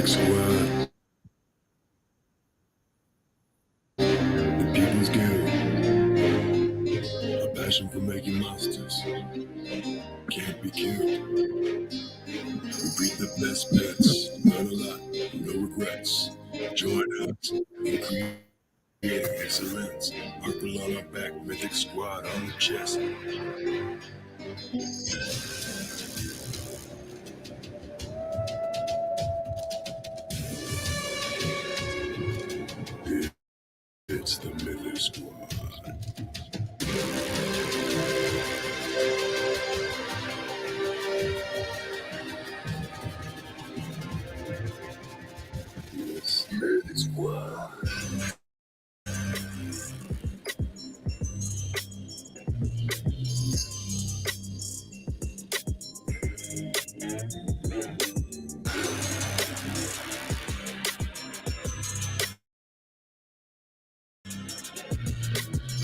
Squad. The People's Guild. A passion for making monsters. Can't be killed. We breed the best pets. Learn a lot. No regrets. Join us in creating excellence. Purple on our back. Mythic Squad on the chest. It's the Mythic Squad. It's Mythic Squad.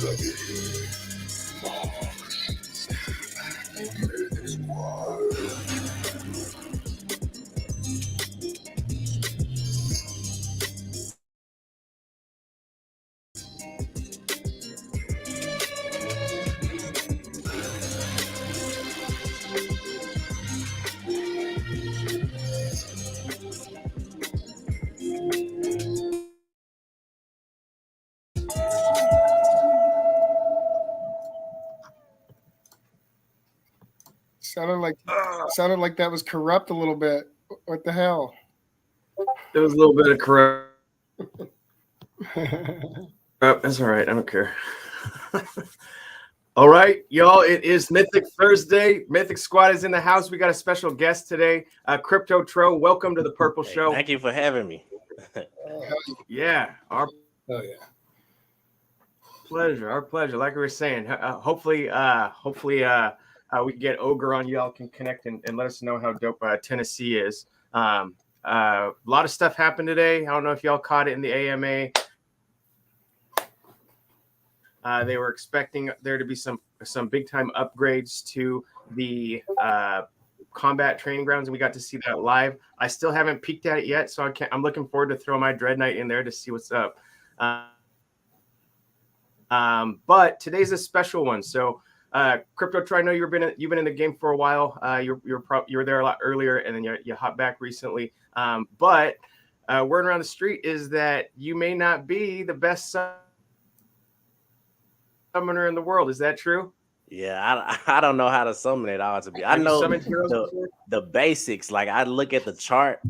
Look at here. Mythic Squad. Sounded like that was corrupt a little bit. What the hell? There was a little bit of corrupt. That's all right. I don't care. All right, y'all. It is Mythic Thursday. Mythic Squad is in the house. We got a special guest today, Crypto Tro. Welcome to the Purple Show. Thank you for having me. Yeah, our pleasure. Our pleasure. Like we were saying, hopefully, we can get Ogre on. Y'all can connect and let us know how dope Tennessee is. A lot of stuff happened today. I don't know if y'all caught it in the AMA. They were expecting there to be some big time upgrades to the combat training grounds, and we got to see that live. I still haven't peeked at it yet, so I'm looking forward to throw my Dread Knight in there to see what's up. But today's a special one. So, Crypto Tro, I know you've been in the game for a while. You were there a lot earlier, and then you hopped back recently. But word around the street is that you may not be the best summoner in the world. Is that true? Yeah, I don't know how to summon it all to be. I know the basics. Like I look at the chart,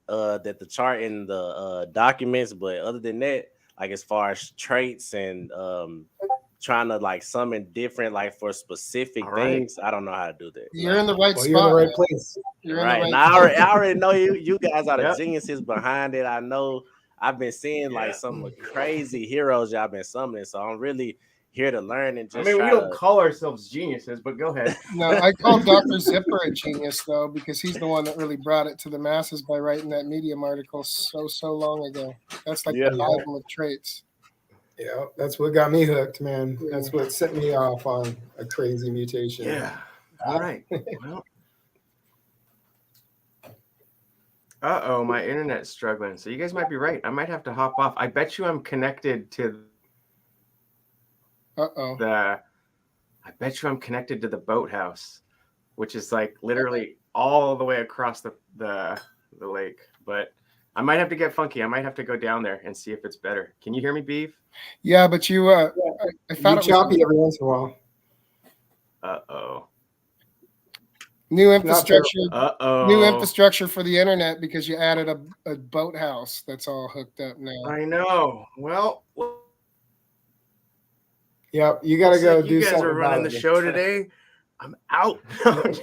the chart in the documents, but other than that, like as far as traits and trying to like summon different like for specific things, I don't know how to do that. You're in the right spot. You're in the right place. You're right. And I already know you guys are the geniuses behind it. I know I've been seeing like some crazy heroes y'all been summoning, so I'm really here to learn and just. I mean, we don't call ourselves geniuses, but go ahead. No, I call Dr. Zipper a genius though, because he's the one that really brought it to the masses by writing that Medium article so long ago. That's like the Bible of traits. Yeah, that's what got me hooked, man. That's what set me off on a crazy mutation. Yeah. All right. Well. My internet's struggling. So you guys might be right. I might have to hop off. I bet you I'm connected to I bet you I'm connected to the boathouse, which is like literally all the way across the lake. But I might have to get funky. I might have to go down there and see if it's better. Can you hear me, Beef? Yeah, but you I found it choppy every once in a while. New infrastructure. New infrastructure for the internet because you added a boathouse that's all hooked up now. I know. Well. Yep, you got to go do something. You guys are running the show today. I'm out.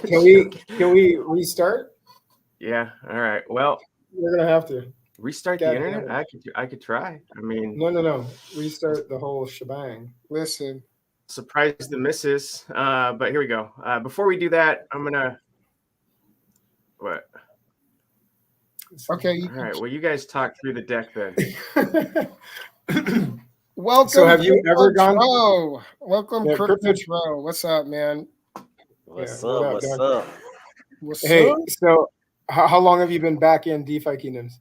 Can we restart? Yeah. All right. Well, we're gonna have to restart the internet. I could try. I mean, no. Restart the whole shebang. Listen, surprise the missus. But here we go. Before we do that, I'm gonna. What? Okay. All right. Well, you guys talk through the deck then. Welcome. So have you ever gone? Welcome, Crypto Tro. What's up, man? What's up? Hey, so how long have you been back in DeFi Kingdoms?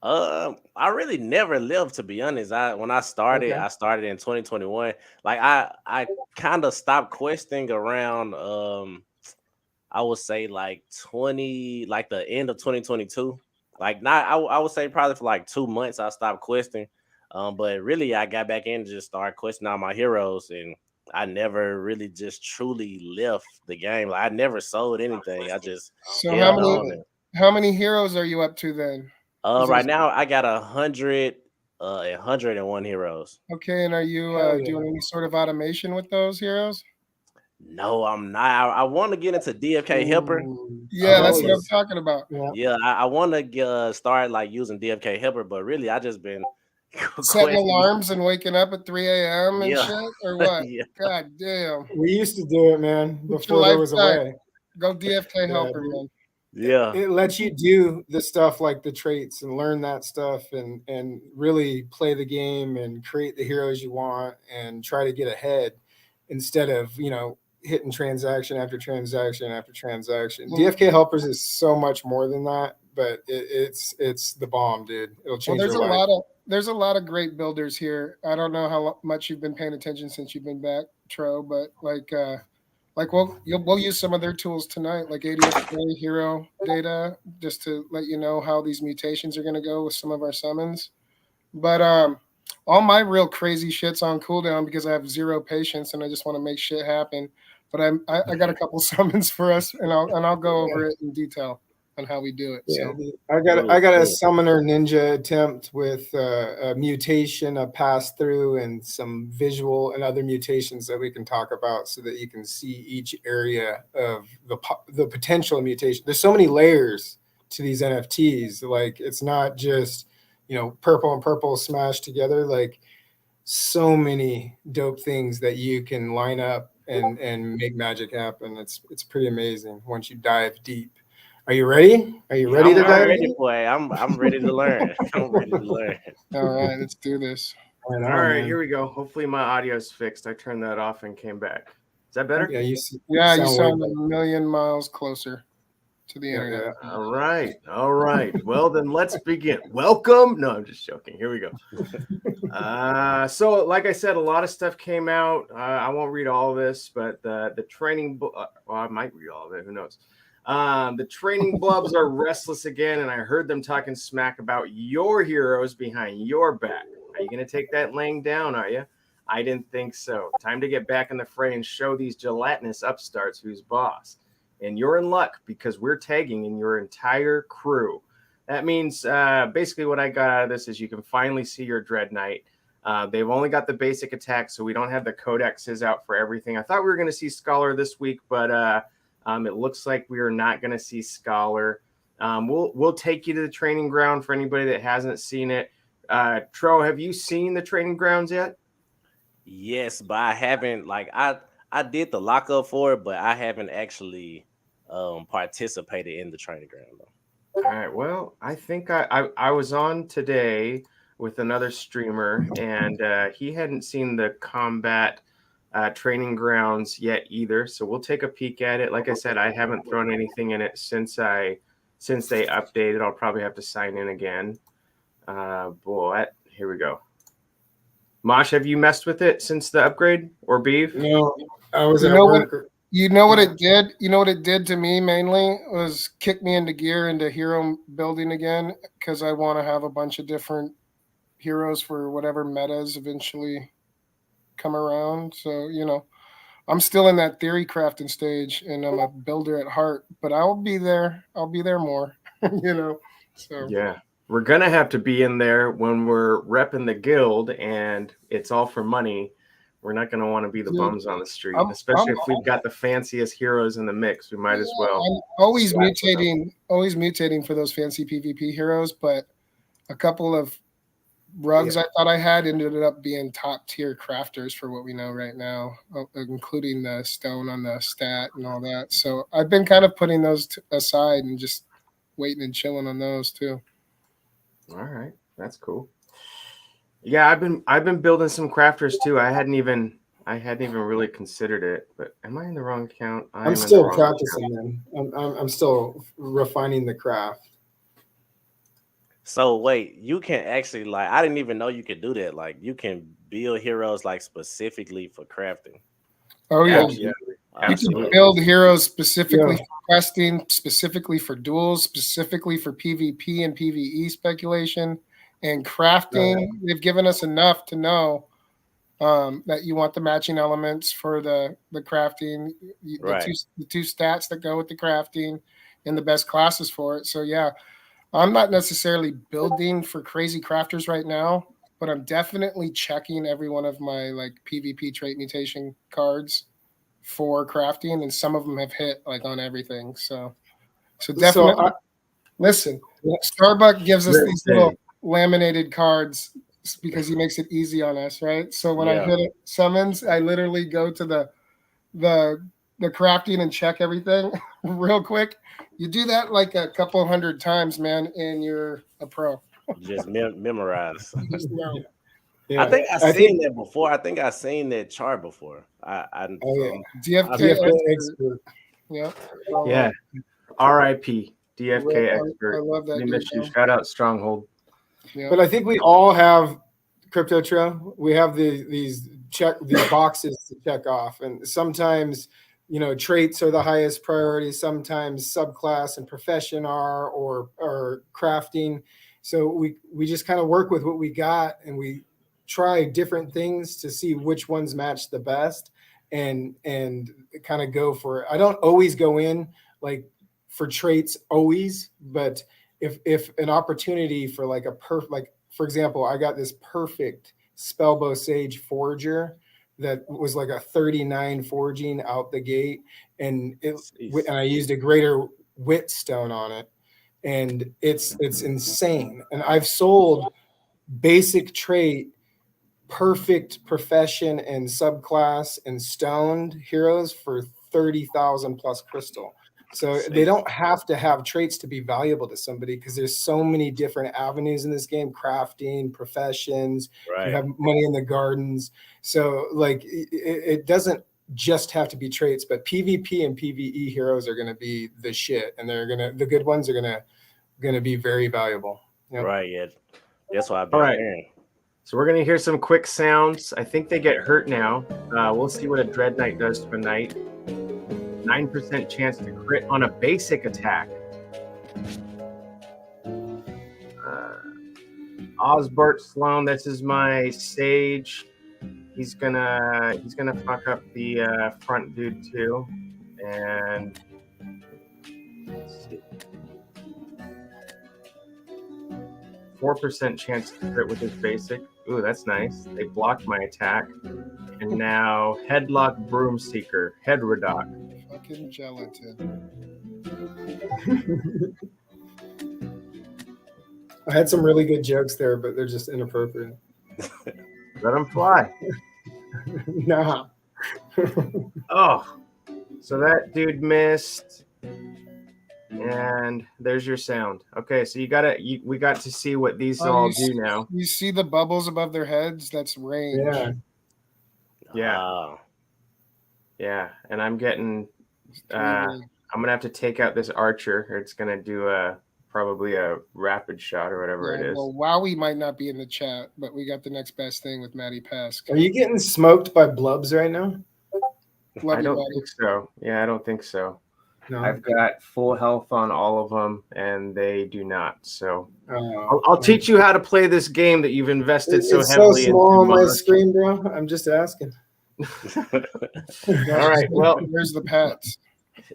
I really never lived, to be honest. When I started in 2021. Like I kind of stopped questing around I would say like the end of 2022. Like not I would say probably for like 2 months I stopped questing. But really I got back in and just started questing all my heroes, and I never really just truly left the game. Like I never sold anything. I just So held on. how many heroes are you up to then? Right now I got 101 heroes. Okay, and are you doing any sort of automation with those heroes? No, I'm not. I want to get into DFK Helper. Yeah, that's what I'm talking about. Yeah, I want to start like using DFK Helper, but really I just been setting alarms and waking up at 3 a.m. and shit, or what? Yeah. God damn. We used to do it, man, before there was a way. Go DFK Helper, man. Yeah. It lets you do the stuff like the traits and learn that stuff and really play the game and create the heroes you want and try to get ahead instead of, hitting transaction after transaction after transaction. DFK Helpers is so much more than that, but it's the bomb, dude. It'll change your life. There's a lot of great builders here. I don't know how much you've been paying attention since you've been back, Tro, but we'll use some of their tools tonight, like ADFK hero data, just to let you know how these mutations are going to go with some of our summons. But all my real crazy shit's on cooldown because I have zero patience and I just want to make shit happen. But I got a couple summons for us, and I'll go over it in detail on how we do it. Yeah, so I got a summoner ninja attempt with a mutation, a pass through, and some visual and other mutations that we can talk about, so that you can see each area of the potential mutation. There's so many layers to these NFTs. Like it's not just purple and purple smashed together. Like so many dope things that you can line up and make magic happen. It's pretty amazing once you dive deep. Are you ready? Are you ready to dive deep? I'm ready to learn. I'm ready to learn. All right, let's do this. All right, here we go. Hopefully my audio's fixed. I turned that off and came back. Is that better? Yeah, you sound a million miles closer to the internet. All right. Well, then let's begin. Welcome. No, I'm just joking. Here we go. So, like I said, a lot of stuff came out. I won't read all of this, but the training. Well, I might read all of it. Who knows? The training blubs are restless again, and I heard them talking smack about your heroes behind your back. Are you going to take that laying down? Are you? I didn't think so. Time to get back in the fray and show these gelatinous upstarts who's boss. And you're in luck because we're tagging in your entire crew. That means basically what I got out of this is you can finally see your Dread Knight. They've only got the basic attack, so we don't have the codexes out for everything. I thought we were going to see Scholar this week, but it looks like we are not going to see Scholar. We'll take you to the training ground for anybody that hasn't seen it. Tro, have you seen the training grounds yet? Yes, but I haven't. Like I did the lockup for it, but I haven't actually participated in the training ground though. All right. Well, I think I was on today with another streamer, and he hadn't seen the combat training grounds yet either. So we'll take a peek at it. Like I said, I haven't thrown anything in it since they updated. I'll probably have to sign in again. But here we go. Mosh, have you messed with it since the upgrade or Beef? No, I was at work. You know what it did? You know what it did to me mainly was kick me into gear into hero building again, because I want to have a bunch of different heroes for whatever metas eventually come around. So, I'm still in that theory crafting stage, and I'm a builder at heart, but I'll be there. I'll be there more, So yeah. We're going to have to be in there when we're repping the guild and it's all for money. We're not going to want to be the bums on the street, especially if we've got the fanciest heroes in the mix. We might as well. I'm always mutating for those fancy PvP heroes, but a couple of rugs I thought I had ended up being top tier crafters for what we know right now, including the stone on the stat and all that. So I've been kind of putting those aside and just waiting and chilling on those too. All right, that's cool. Yeah, I've been building some crafters too. I hadn't even really considered it. But am I in the wrong account? I'm still practicing, man. I'm still refining the craft. So wait, you can actually like I didn't even know you could do that. Like you can build heroes like specifically for crafting. Oh yeah. Absolutely. You can Absolutely. build heroes specifically for questing, specifically for duels, specifically for PvP and PvE speculation and crafting. They've given us enough to know that you want the matching elements for the crafting, Right. the two stats that go with the crafting, and the best classes for it. So yeah, I'm not necessarily building for crazy crafters right now, but I'm definitely checking every one of my like PvP trait mutation cards for crafting, and some of them have hit like on everything. So definitely listen. Starbuck gives us these little laminated cards because he makes it easy on us, right? So when I hit it, summons, I literally go to the crafting and check everything real quick. You do that like a couple hundred times, man, and you're a pro. Just memorize. You just know. Yeah. I think I've seen that before. I think I've seen that chart before. DFK expert. Yeah. Yeah. R.I.P. DFK expert. I love that. We missed you. Shout out Stronghold. Yeah. But I think we all have Crypto Trail. We have these boxes to check off, and sometimes traits are the highest priority. Sometimes subclass and profession are, or crafting. So we just kind of work with what we got, and we try different things to see which ones match the best, and kind of go for it. I don't always go in like for traits always, but if an opportunity for like for example, I got this perfect Spellbow Sage Forger that was like a 39 forging out the gate, and I used a greater wit stone on it, and it's insane. And I've sold basic trait, perfect profession and subclass and stoned heroes for 30,000 plus crystal. So they don't have to have traits to be valuable to somebody, because there's so many different avenues in this game: crafting, professions, you have money in the gardens. So like it doesn't just have to be traits, but PvP and PvE heroes are going to be the shit, and the good ones are going to be very valuable. Yep. Right. Yeah. That's what I've been hearing. So we're going to hear some quick sounds. I think they get hurt now. We'll see what a Dread Knight does tonight. 9% chance to crit on a basic attack. Osbert Sloan, this is my Sage. He's gonna fuck up the front dude too. And let's see. 4% chance to crit with his basic. Ooh, that's nice. They blocked my attack. And now Headlock Broomseeker, Head Redock. Fucking gelatin. I had some really good jokes there, but they're just inappropriate. Let them fly. Nah. Oh, so that dude missed. And there's your sound. Okay, so we got to see what these all do now. You see the bubbles above their heads? That's range. Yeah. Yeah, and I'm getting I'm gonna have to take out this archer. It's gonna do probably a rapid shot or whatever it is. Well, Wowie might not be in the chat, but we got the next best thing with Matty Pesk. Are you getting smoked by blubs right now? I don't think so. Yeah, I don't think so. No. I've got full health on all of them, and they do not. So I'll teach you how to play this game that you've invested so heavily in. It's so small on my screen, bro. I'm just asking. All right. Well, here's the pets.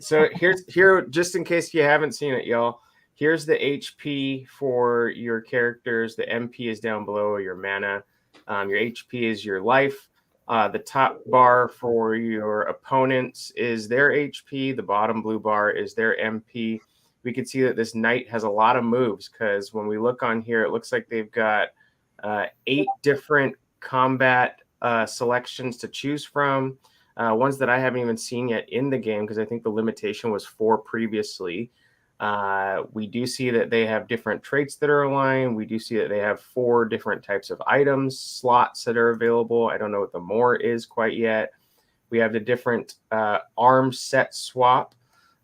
So here, just in case you haven't seen it, y'all. Here's the HP for your characters. The MP is down below, your mana. Your HP is your life. The top bar for your opponents is their HP. The bottom blue bar is their MP. We can see that this knight has a lot of moves, because when we look on here, it looks like they've got 8 different combat selections to choose from. Ones that I haven't even seen yet in the game, because I think the limitation was 4 previously. We do see that they have different traits that are aligned. We do see that they have 4 different types of items, slots that are available. I don't know what the more is quite yet. We have the different arm set swap.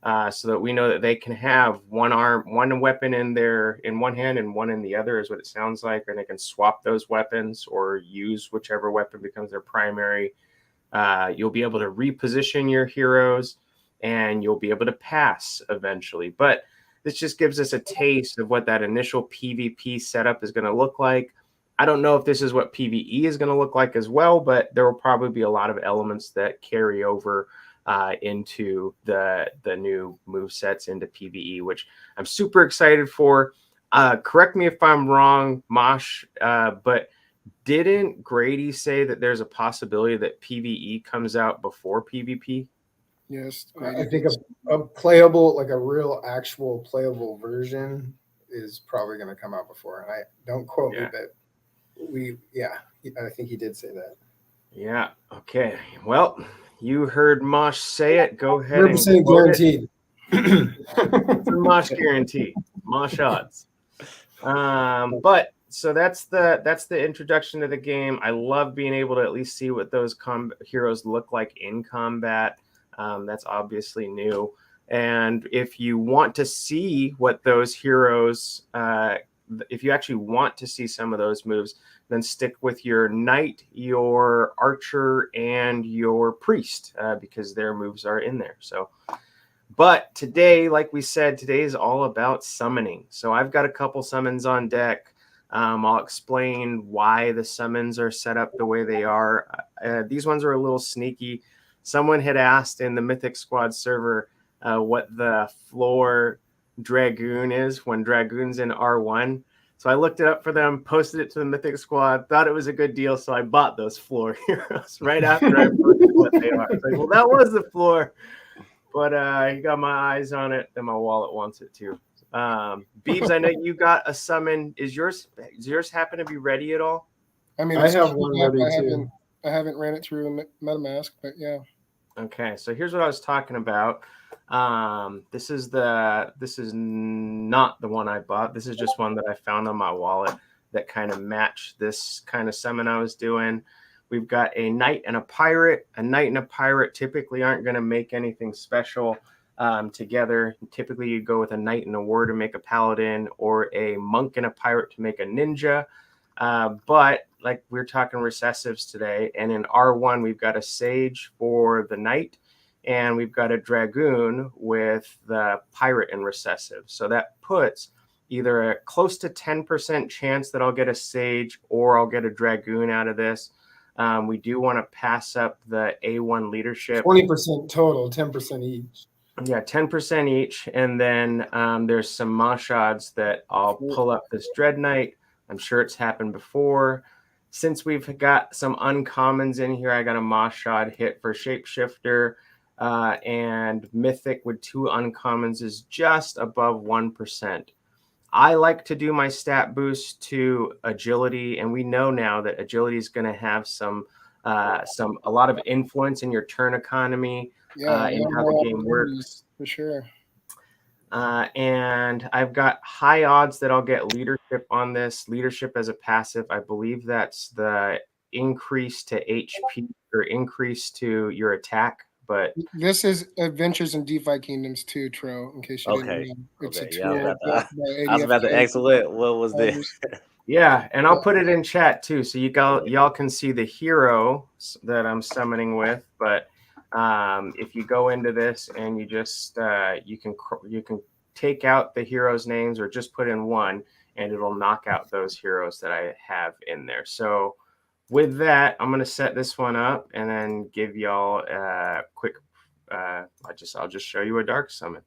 so that we know that they can have one weapon in one hand and one in the other, is what it sounds like, and they can swap those weapons or use whichever weapon becomes their primary. You'll be able to reposition your heroes, and you'll be able to pass eventually. But this just gives us a taste of what that initial PvP setup is going to look like. I don't know if this is what PvE is going to look like as well, but there will probably be a lot of elements that carry over into the new move sets into PvE, which I'm super excited for. Correct me if I'm wrong, Mosh, but didn't Grady say that there's a possibility that PvE comes out before PvP? Yes, I think a playable, like a real actual playable version is probably going to come out before. And I don't quote me, but I think he did say that. Yeah. Okay. Well, you heard Mosh say it. Go ahead 100% and guaranteed. It's a Mosh guarantee. Mosh odds. But so that's the introduction to the game. I love being able to at least see what those heroes look like in combat. That's obviously new. And if you want to see what those heroes, if you actually want to see some of those moves, then stick with your knight, your archer, and your priest, because their moves are in there. So, but today, like we said, today is all about summoning. So I've got a couple summons on deck. I'll explain why the summons are set up the way they are. These ones are a little sneaky. Someone had asked in the Mythic Squad server what the floor Dragoon is when Dragoon's in R1. So I looked it up for them, posted it to the Mythic Squad, thought it was a good deal, so I bought those floor heroes right after I posted what they are. It's like, well, that was the floor, but I got my eyes on it, and my wallet wants it too. Beebs, I know you got a summon. Does yours happen to be ready at all? I mean, I have one ready too. I haven't ran it through MetaMask, but yeah. Okay, so here's what I was talking about. This is not the one I bought. This is just one that I found on my wallet that kind of matched this kind of summon I was doing. We've got a knight and a pirate. A knight and a pirate typically aren't going to make anything special together. Typically, you go with a knight and a warrior to make a paladin, or a monk and a pirate to make a ninja. But like we're talking recessives today, and in R1 we've got a sage for the knight, and we've got a dragoon with the pirate and recessive. So that puts either a close to 10% chance that I'll get a sage or I'll get a dragoon out of this. We do want to pass up the A1 leadership. 20% total, 10% each. Yeah, 10% each. And then there's some mosh odds that I'll pull up this Dread Knight. I'm sure it's happened before. Since we've got some uncommons in here, I got a mosh odd hit for Shapeshifter. And Mythic with 2 uncommons is just above 1%. I like to do my stat boost to agility, and we know now that agility is going to have a lot of influence in your turn economy, in how the game works. For sure. And I've got high odds that I'll get leadership on this. Leadership as a passive, I believe that's the increase to HP or increase to your attack. But this is Adventures in DeFi Kingdoms too, Tro, in case you didn't know. It's a tool. I was about to ask what was this? Yeah, and I'll put it in chat too, so y'all can see the hero that I'm summoning with. But if you go into this and you just you can take out the heroes' names or just put in one, and it'll knock out those heroes that I have in there. So with that, I'm gonna set this one up and then give y'all a quick. I'll just show you a dark summon.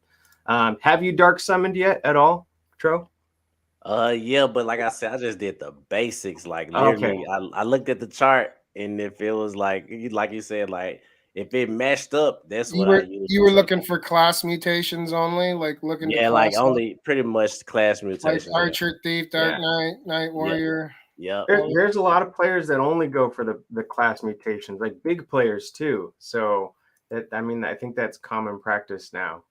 Have you dark summoned yet at all, Tro? Yeah, but like I said, I just did the basics. Like literally, I looked at the chart, and if it was like you said, like if it matched up, that's what I used. You were looking for class mutations only, like looking. Yeah, like only pretty much class mutations. Like Archer, Thief, Dark Knight, Night Warrior. Yeah. There's a lot of players that only go for the class mutations, like big players too. So I think that's common practice now.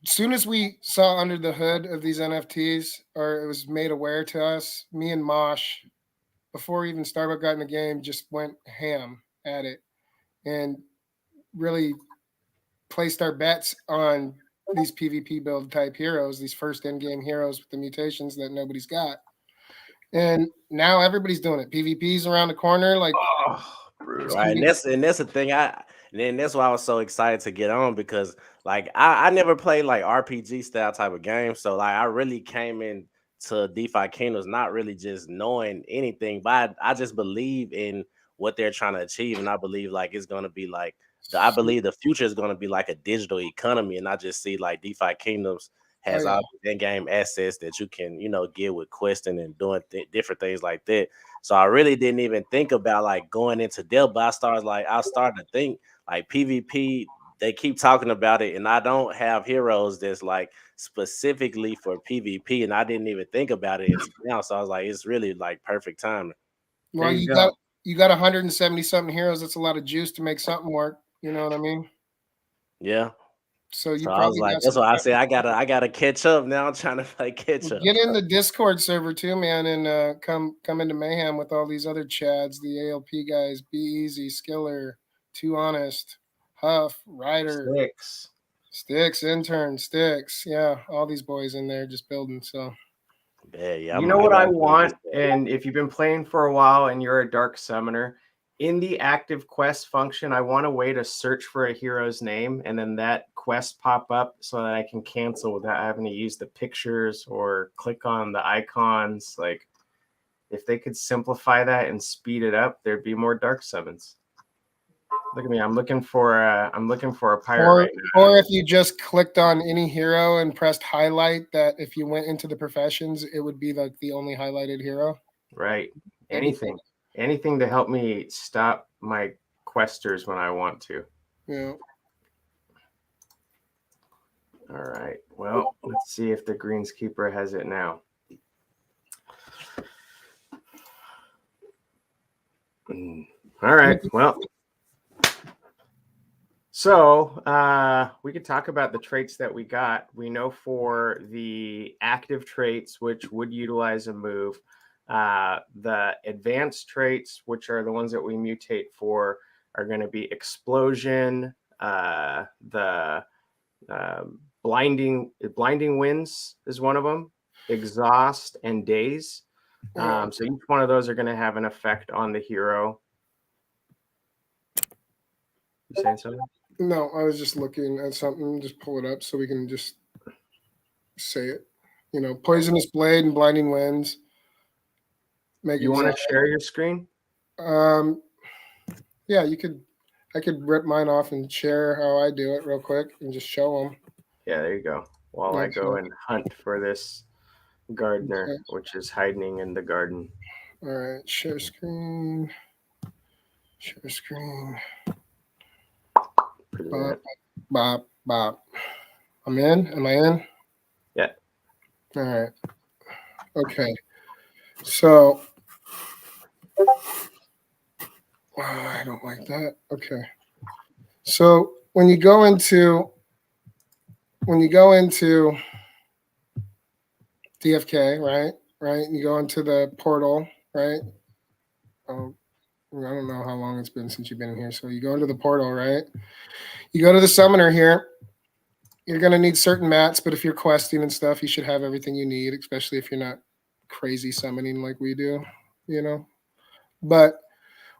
As soon as we saw under the hood of these NFTs, or it was made aware to us, me and Mosh, before even Starbuck got in the game, just went ham at it and really placed our bets on these PvP build type heroes, these first in-game heroes with the mutations that nobody's got. And now everybody's doing it. PvP's around the corner. Like, right. And that's the thing. And that's why I was so excited to get on, because like I never played like RPG style type of game. So like I really came in to DeFi Kingdoms not really just knowing anything, but I just believe in what they're trying to achieve. And I believe like it's gonna be like I believe the future is gonna be like a digital economy. And I just see like DeFi Kingdoms has all the in-game assets that you can, get with questing and doing different things like that. So I really didn't even think about like going into depth, but I started to think like PvP, they keep talking about it, and I don't have heroes that's like specifically for PvP, and I didn't even think about it until now. So I was like, it's really like perfect timing. Well, you got 170 something heroes. That's a lot of juice to make something work. You know what I mean? Yeah. So you I was like, that's why I say I gotta catch up now. I'm trying to catch up. Get in the Discord server too, man, and come into Mayhem with all these other chads, the ALP guys, Be Easy, Skiller, Too Honest, Huff, Ryder, Sticks, Intern, Sticks. Yeah, all these boys in there just building. So yeah, you know what I want, and if you've been playing for a while and you're a dark summoner, in the active quest function, I want a way to search for a hero's name and then that quest pop up so that I can cancel without having to use the pictures or click on the icons. Like, if they could simplify that and speed it up, there'd be more dark summons. Look at me, I'm looking for a pirate right now. Or if you just clicked on any hero and pressed highlight, that if you went into the professions, it would be like the only highlighted hero. Right. Anything to help me stop my questers when I want to. Yeah. All right. Well, let's see if the Greenskeeper has it now. All right. Well, so we could talk about the traits that we got. We know for the active traits, which would utilize a move, the advanced traits, which are the ones that we mutate for, are going to be explosion, the blinding winds is one of them, exhaust, and daze. So each one of those are going to have an effect on the hero. You saying something? No, I was just looking at something. Just pull it up so we can just say it. Poisonous blade and blinding winds. You want to share your screen? Yeah, you could. I could rip mine off and share how I do it real quick and just show them. Yeah, there you go. While I go and hunt for this gardener, which is hiding in the garden. All right, share screen. Share screen. Bop, bop. I'm in. Am I in? Yeah. All right. Okay. So I don't like that. Okay. So when you go into DFK, right, and you go into the portal, right? I don't know how long it's been since you've been in here. So you go into the portal, right? You go to the summoner here. You're going to need certain mats, but if you're questing and stuff, you should have everything you need, especially if you're not crazy summoning like we do, But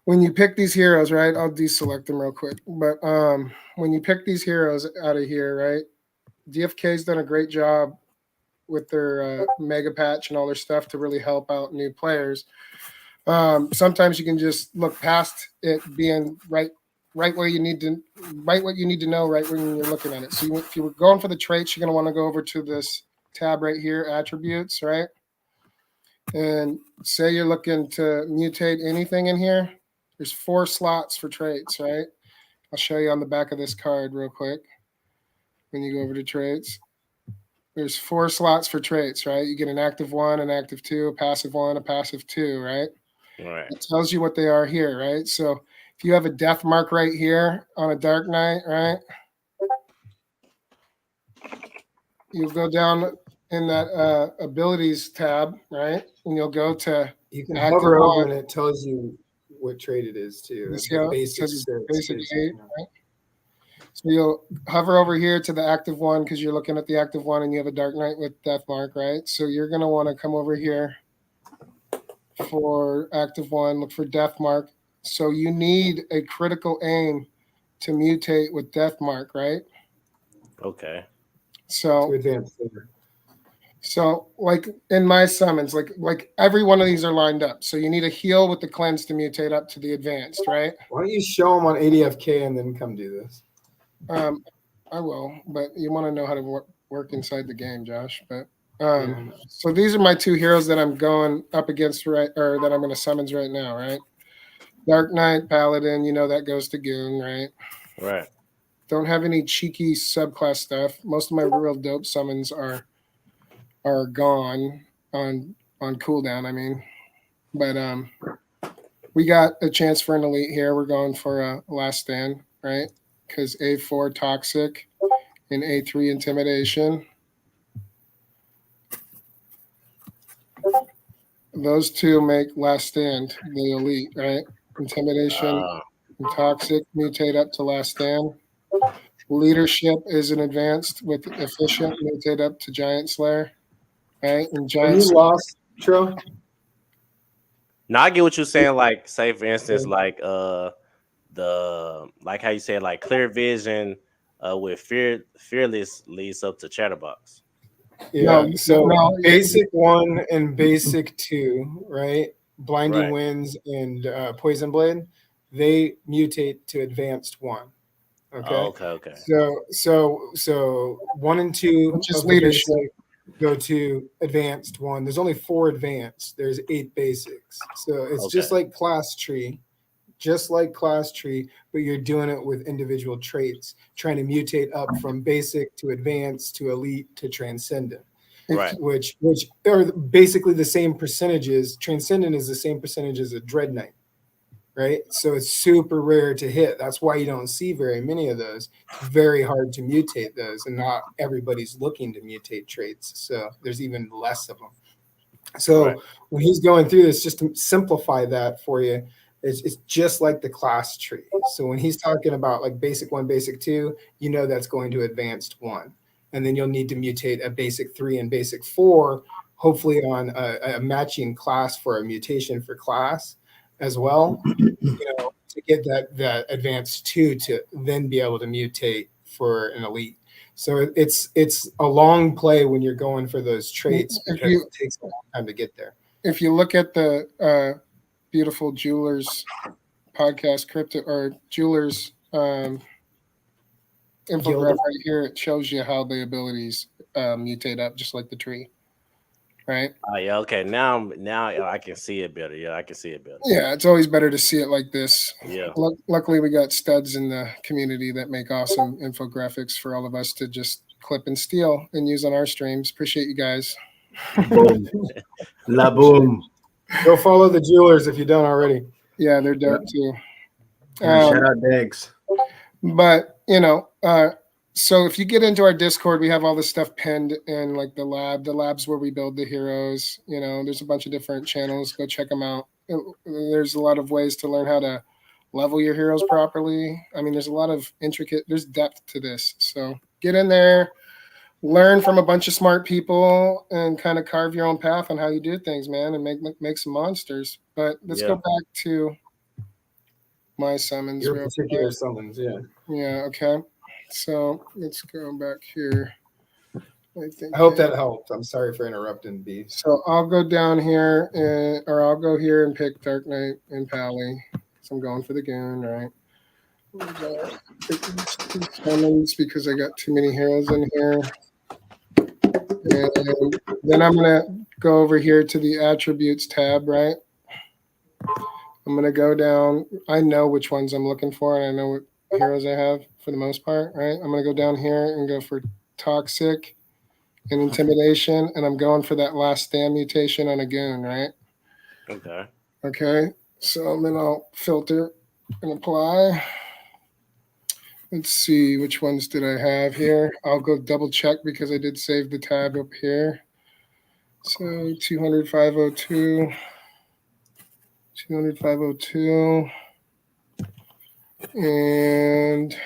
when you pick these heroes, right, I'll deselect them real quick. But when you pick these heroes out of here, right, DFK's done a great job with their mega patch and all their stuff to really help out new players. Sometimes you can just look past it being right where you need to, right what you need to know right when you're looking at it. So if you were going for the traits, you're going to want to go over to this tab right here, attributes, right? And say you're looking to mutate anything in here. There's 4 slots for traits, right? I'll show you on the back of this card real quick. When you go over to traits, there's 4 slots for traits, right? You get an active 1, an active 2, a passive 1, a passive 2, right? Right. It tells you what they are here, right? So if you have a death mark right here on a Dark Knight, right? You'll go down in that abilities tab, right? And you'll go to you can hover over and it tells you what trait it is too. Basic 8, right? So you'll hover over here to the active one because you're looking at the active one and you have a Dark Knight with Death Mark, right? So you're going to want to come over here for active one, look for Death Mark. So you need a critical aim to mutate with Death Mark, right? Okay. So To advance there. So, like in my summons, like every one of these are lined up. So you need a heal with the cleanse to mutate up to the advanced, right? Why don't you show them on ADFK and then come do this? I will, but you want to know how to work inside the game, Josh. But Yeah. so these are my two heroes that I'm going up against, right, or that I'm going to summons right now, right? Dark Knight, Paladin, you know that goes to Goon, right? Right. Don't have any cheeky subclass stuff. Most of my real dope summons are gone on cooldown. I mean, but we got a chance for an elite here. We're going for a last stand, right? Because A4 toxic and A3 intimidation. Those two make last stand the elite, right? Intimidation and toxic mutate up to last stand. Leadership is an advanced with efficient mutate up to giant slayer, right? And Are giant you lost, Tro? Now I get what you're saying. Like, say for instance, like like how you said, like clear vision with fearless leads up to chatterbox. Yeah. So basic 1 and basic 2, right? Blinding Right. Winds and Poison Blade, they mutate to advanced 1. Okay. Oh, okay. So 1 and 2 which is of the leadership. basic go to advanced 1. There's only 4 advanced. There's 8 basics. So it's just like class tree, but you're doing it with individual traits, trying to mutate up from basic to advanced to elite to transcendent. Right. Which are basically the same percentages. Transcendent is the same percentage as a Dread Knight. Right. So it's super rare to hit. That's why you don't see very many of those. It's very hard to mutate those, and not everybody's looking to mutate traits. So there's even less of them. So when he's going through this, just to simplify that for you, it's just like the class tree. So when he's talking about like basic 1, basic 2, you know that's going to advanced 1. And then you'll need to mutate a basic 3 and basic 4, hopefully on a matching class for a mutation for class as well, to get that advanced 2 to then be able to mutate for an elite. So it's a long play when you're going for those traits because it takes a long time to get there. If you look at the beautiful Jewelers podcast, crypto or Jewelers infographic right here, it shows you how the abilities mutate up just like the tree. Right. Oh yeah. Okay. Now I can see it better. Yeah, I can see it better. Yeah, it's always better to see it like this. Yeah. Luckily, we got studs in the community that make awesome infographics for all of us to just clip and steal and use on our streams. Appreciate you guys. Boom. La boom. Go follow the Jewelers if you don't already. Yeah, they're dope too. Shout out Degs. But so if you get into our Discord, we have all this stuff pinned in like the labs where we build the heroes. There's a bunch of different channels. Go check them out. There's a lot of ways to learn how to level your heroes properly. I mean, there's a lot of there's depth to this. So get in there, learn from a bunch of smart people, and kind of carve your own path on how you do things, man, and make some monsters. But let's go back to my summons. Your particular summons, yeah. Yeah, okay. So let's go back here. I hope that helped. I'm sorry for interrupting, B. So I'll go down here, or I'll go here and pick Dark Knight and Pally. So I'm going for the Goon, right? Summons because I got too many heroes in here. And then I'm going to go over here to the Attributes tab, right? I'm going to go down. I know which ones I'm looking for, and I know what heroes I have for the most part, right? I'm going to go down here and go for Toxic and Intimidation, and I'm going for that last stand mutation on a Goon, right? Okay. So then I'll filter and apply. Let's see, which ones did I have here? I'll go double check because I did save the tab up here. So 200, 502, 200, 502, and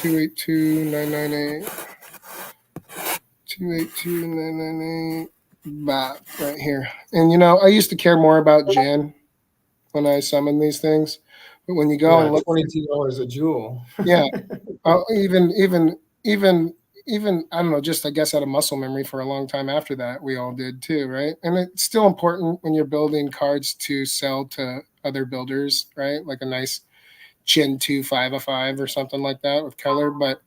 282,998. 282,998. Bop, right here. And I used to care more about Jan when I summon these things, but when you go and look, $22 a jewel. yeah, even I don't know, just I guess out of muscle memory for a long time after that, we all did too, right? And it's still important when you're building cards to sell to other builders, right? Like a nice Chin 2 5/5 or something like that with color, but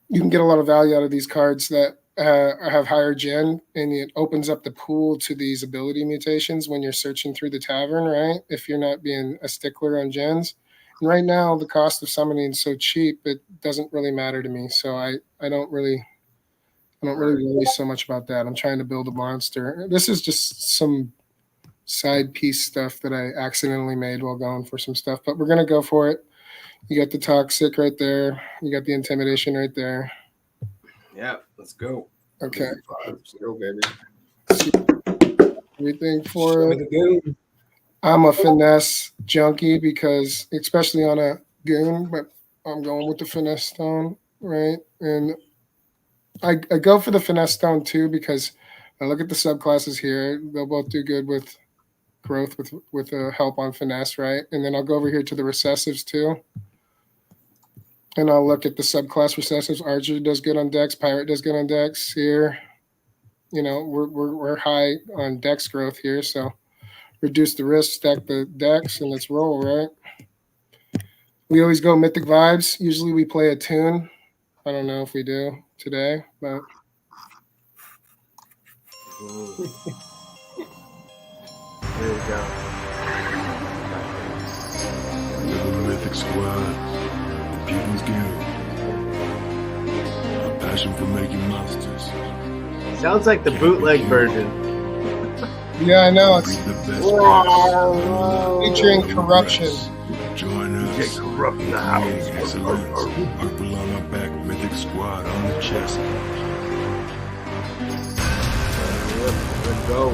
you can get a lot of value out of these cards that have higher gen, and it opens up the pool to these ability mutations when you're searching through the tavern, right? If you're not being a stickler on gens. And right now, the cost of summoning is so cheap, it doesn't really matter to me. So I don't really worry so much about that. I'm trying to build a monster. This is just some side piece stuff that I accidentally made while going for some stuff, but we're gonna go for it. You got the toxic right there. You got the intimidation right there. Yeah, let's go. Okay. Let's go, baby. Everything for it. The goon. I'm a finesse junkie because, especially on a goon, but I'm going with the finesse stone, right? And I go for the finesse stone too because I look at the subclasses here. They'll both do good with growth with help on finesse, right? And then I'll go over here to the recessives too. And I'll look at the subclass recessives. Archer does good on dex. Pirate does good on dex here. We're high on dex growth here, so reduce the risk, stack the dex, and let's roll, right? We always go mythic vibes. Usually we play a tune. I don't know if we do today, but Here we go. We're the Mythic Squad. People's Guild. A passion for making monsters. Sounds like the bootleg version. yeah, I know Breed it's the best featuring corruption. Join us. Corrupt the Create excellence. Purple on our back, Mythic Squad on the chest. Let's go.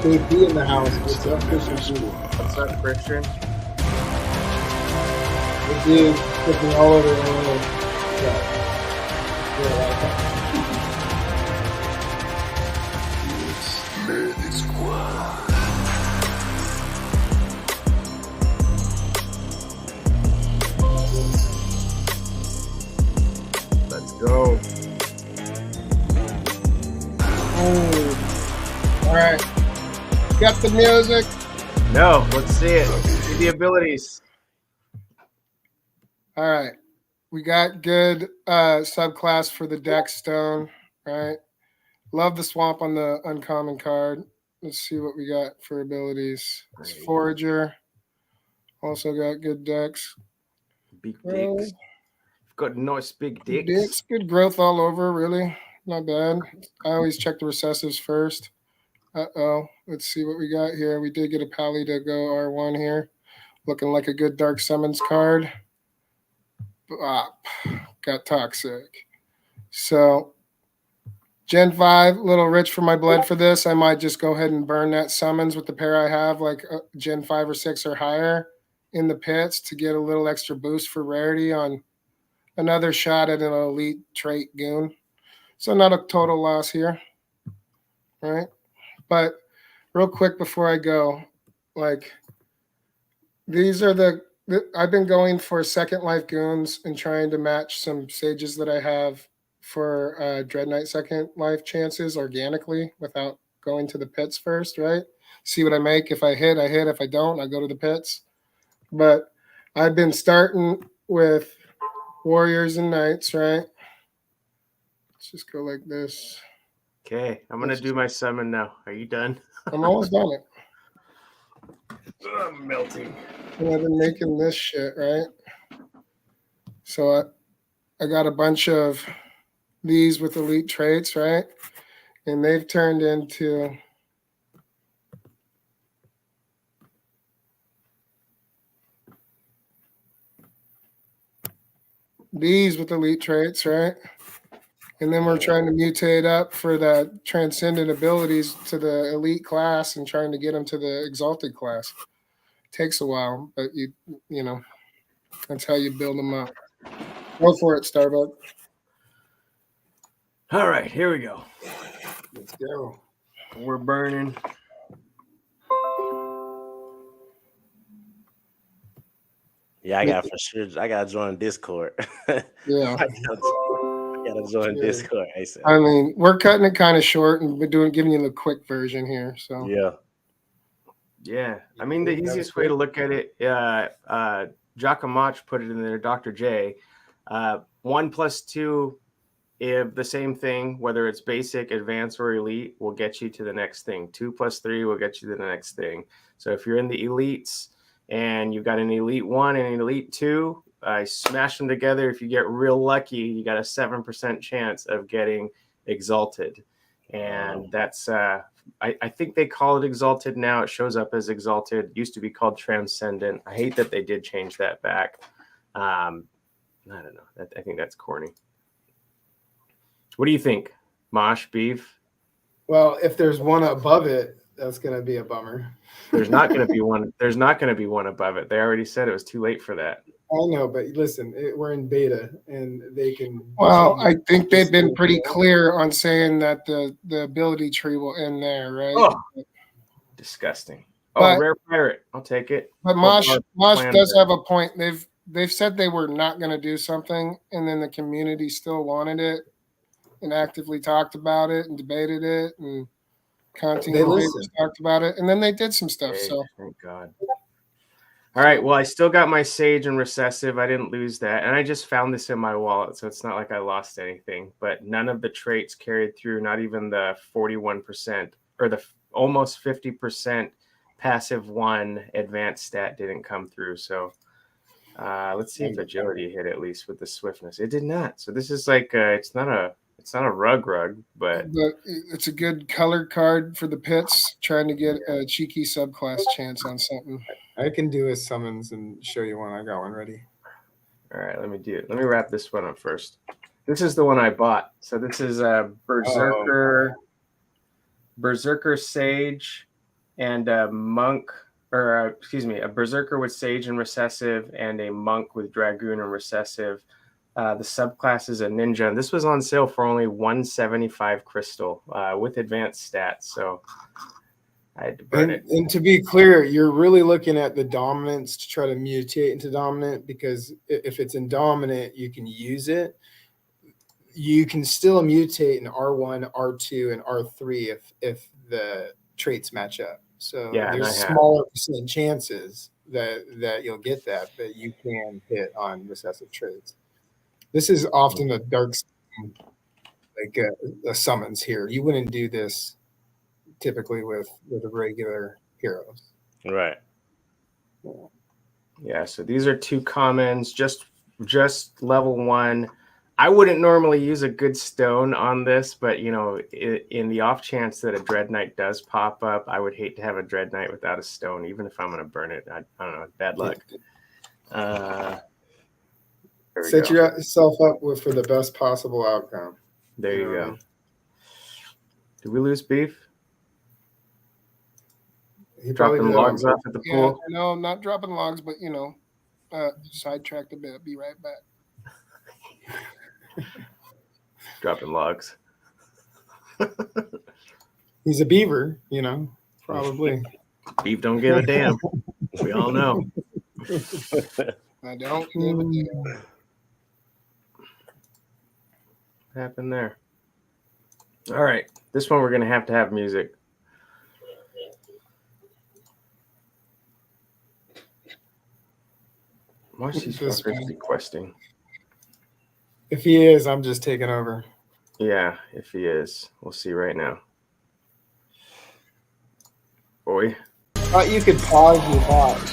They be in the house. What's up, Christian? What's up, Christian? They do flipping all over the world. It's Mythic Squad. Let's go. All right. Got the music. No, let's see it. See the abilities. All right. We got good subclass for the dex stone, right? Love the swamp on the uncommon card. Let's see what we got for abilities. It's Forager. Also got good dex. Big dicks. Got nice big dicks. Dicks. Good growth all over, really. Not bad. I always check the recessives first. Uh-oh. Let's see what we got here. We did get a pally to go R1 here. Looking like a good dark summons card. Got toxic. So Gen 5, a little rich for my blood for this. I might just go ahead and burn that summons with the pair I have, like Gen 5 or 6 or higher in the pits to get a little extra boost for rarity on another shot at an elite trait goon. So not a total loss here, right? But real quick before I go, like these are I've been going for second life goons and trying to match some sages that I have for Dread Knight second life chances organically without going to the pits first, right? See what I make. If I hit, I hit. If I don't, I go to the pits. But I've been starting with warriors and knights, right? Let's just go like this. Okay, I'm going to do my summon now. Are you done? I'm almost done it. I'm melting. And I've been making this shit, right? So I got a bunch of these with elite traits, right? And they've turned into these with elite traits, right? And then we're trying to mutate up for the transcendent abilities to the elite class and trying to get them to the exalted class. Takes a while, but you know, that's how you build them up. Go for it, Starbuck. All right, here we go. Let's go. We're burning. Yeah, I got for sure. I gotta join Discord. Yeah, I gotta join Discord. ASAP. I mean, we're cutting it kind of short and we're giving you the quick version here. So Yeah. I mean, the easiest way to look at it, Giacomach put it in there, Dr. J. 1 + 2, if the same thing, whether it's basic, advanced, or elite, will get you to the next thing. 2 + 3 will get you to the next thing. So if you're in the elites and you've got an elite 1 and an elite 2, I smash them together. If you get real lucky, you got a 7% chance of getting exalted. And that's I think they call it exalted now. It shows up as exalted. It used to be called transcendent. I hate that they did change that back. I don't know. I think that's corny. What do you think, Mosh, Beef? Well, if there's one above it, that's going to be a bummer. There's not going to be one. There's not going to be one above it. They already said it was too late for that. I know, but listen, we're in beta, and they can. Well, I think they've been pretty clear on saying that the ability tree will end there, right? Oh, disgusting. But, rare pirate. I'll take it. But Mosh does have a point. They've said they were not going to do something, and then the community still wanted it and actively talked about it and debated it, and content creators talked about it, and then they did some stuff. So thank God. All right. Well, I still got my Sage and Recessive. I didn't lose that. And I just found this in my wallet, so it's not like I lost anything. But none of the traits carried through, not even the 41% or the almost 50% passive 1 advanced stat didn't come through. So let's see if agility hit at least with the swiftness. It did not. So this is like it's not a rug, but it's a good color card for the pits, trying to get a cheeky subclass chance on something. I can do a summons and show you one. I got one ready. All right, let me do it. Let me wrap this one up first. This is the one I bought. So this is a Berserker Sage and a monk, or a Berserker with Sage and Recessive and a monk with Dragoon and Recessive. The subclass is a ninja, and this was on sale for only 175 crystal with advanced stats. So I had to burn it. And to be clear, you're really looking at the dominance to try to mutate into dominant, because if it's in dominant, you can use it. You can still mutate in R1, R2, and R3 if the traits match up. So there's smaller percent chances that you'll get that, but you can hit on recessive traits. This is often a dark, like a summons here. You wouldn't do this typically with the regular heroes. Right. Yeah, so these are 2 commons, just level 1. I wouldn't normally use a good stone on this, but in the off chance that a Dread Knight does pop up, I would hate to have a Dread Knight without a stone, even if I'm going to burn it. I don't know, bad luck. Set yourself up for the best possible outcome. There you go. Did we lose Beef? He dropping logs off at the pool. No, I'm not dropping logs, but sidetracked a bit. Be right back. Dropping logs. He's a beaver, probably. Beef don't give a damn. We all know. I don't give a damn. What happened there? All right. This one we're going to have music. Why is he requesting? If he is, I'm just taking over. Yeah, if he is. We'll see right now. Boy. Thought you could pause your pause.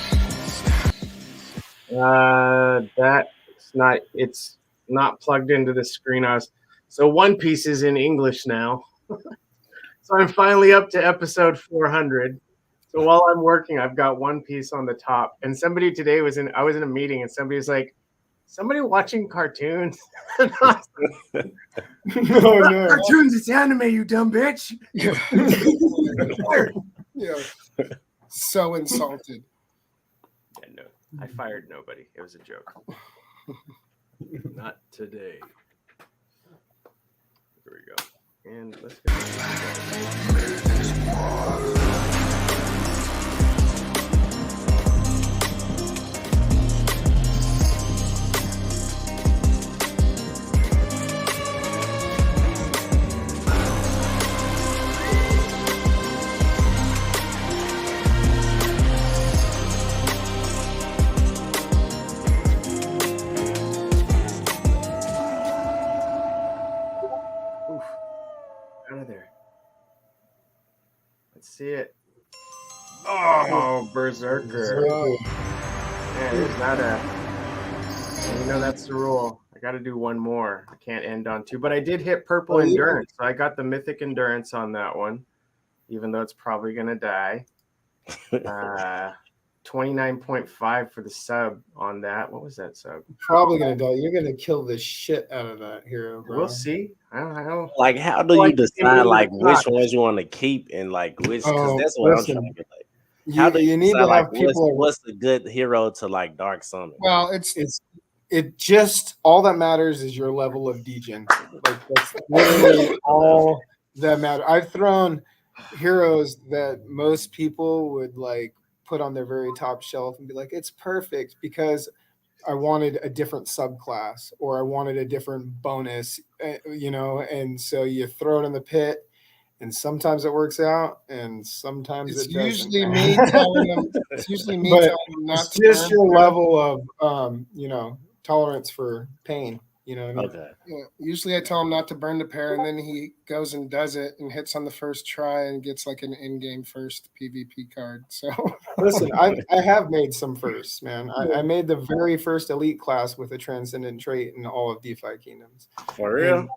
It's not plugged into the screen. So One Piece is in English now. So I'm finally up to episode 400. So while I'm working, I've got One Piece on the top. And somebody today I was in a meeting, and somebody was like, somebody watching cartoons? No. Cartoons, it's anime, you dumb bitch. Yeah. So insulted. Yeah, no, I fired nobody. It was a joke. Not today. Here we go. And let's go. Out of there. Let's see it. Oh, Berserker. Man, there's not a. That's the rule. I got to do one more. I can't end on two. But I did hit purple endurance. So I got the mythic endurance on that one, even though it's probably going to die. 29.5 for the sub on that. What was that sub? Probably gonna die. You're gonna kill the shit out of that hero, bro. We'll see. I don't know. Like, how do you decide like which ones you want to keep and like which? Because that's what I'm trying to get. Like, how do you need decide, to have like, people? What's the good hero to like dark summon? Well, it just all that matters is your level of degen. Like that's literally all that matters. I've thrown heroes that most people would like put on their very top shelf and be like, it's perfect because I wanted a different subclass or I wanted a different bonus, and so you throw it in the pit and sometimes it works out and sometimes it doesn't. It's usually me telling them not it's to just your level of tolerance for pain. You know what I mean? Okay. Yeah, usually I tell him not to burn the pair, and then he goes and does it and hits on the first try and gets like an in-game first PvP card. So listen, I have made some firsts, man. I made the very first elite class with a transcendent trait in all of DeFi Kingdoms. For real? And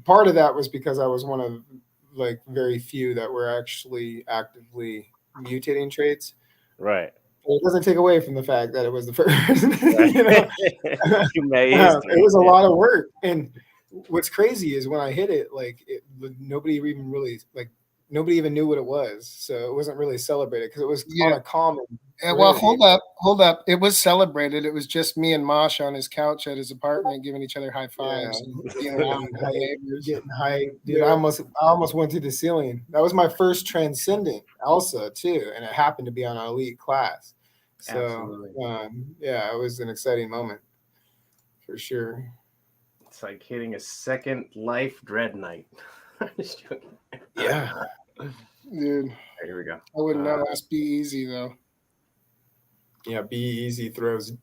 part of that was because I was one of like very few that were actually actively mutating traits. Right. It doesn't take away from the fact that it was the first. It was a lot of work, and what's crazy is when I hit it, like nobody even knew what it was, so it wasn't really celebrated because it was on a common. Well, hold up. It was celebrated. It was just me and Mosh on his couch at his apartment giving each other high fives. Yeah. Getting hyped. Dude, I almost went to the ceiling. That was my first transcendent Elsa too, and it happened to be on an elite class. So it was an exciting moment for sure. It's like hitting a second life Dread Knight. I'm just joking. Yeah. Dude. Right, here we go. I wouldn't know. That's Be Easy though. Yeah, Be Easy throws.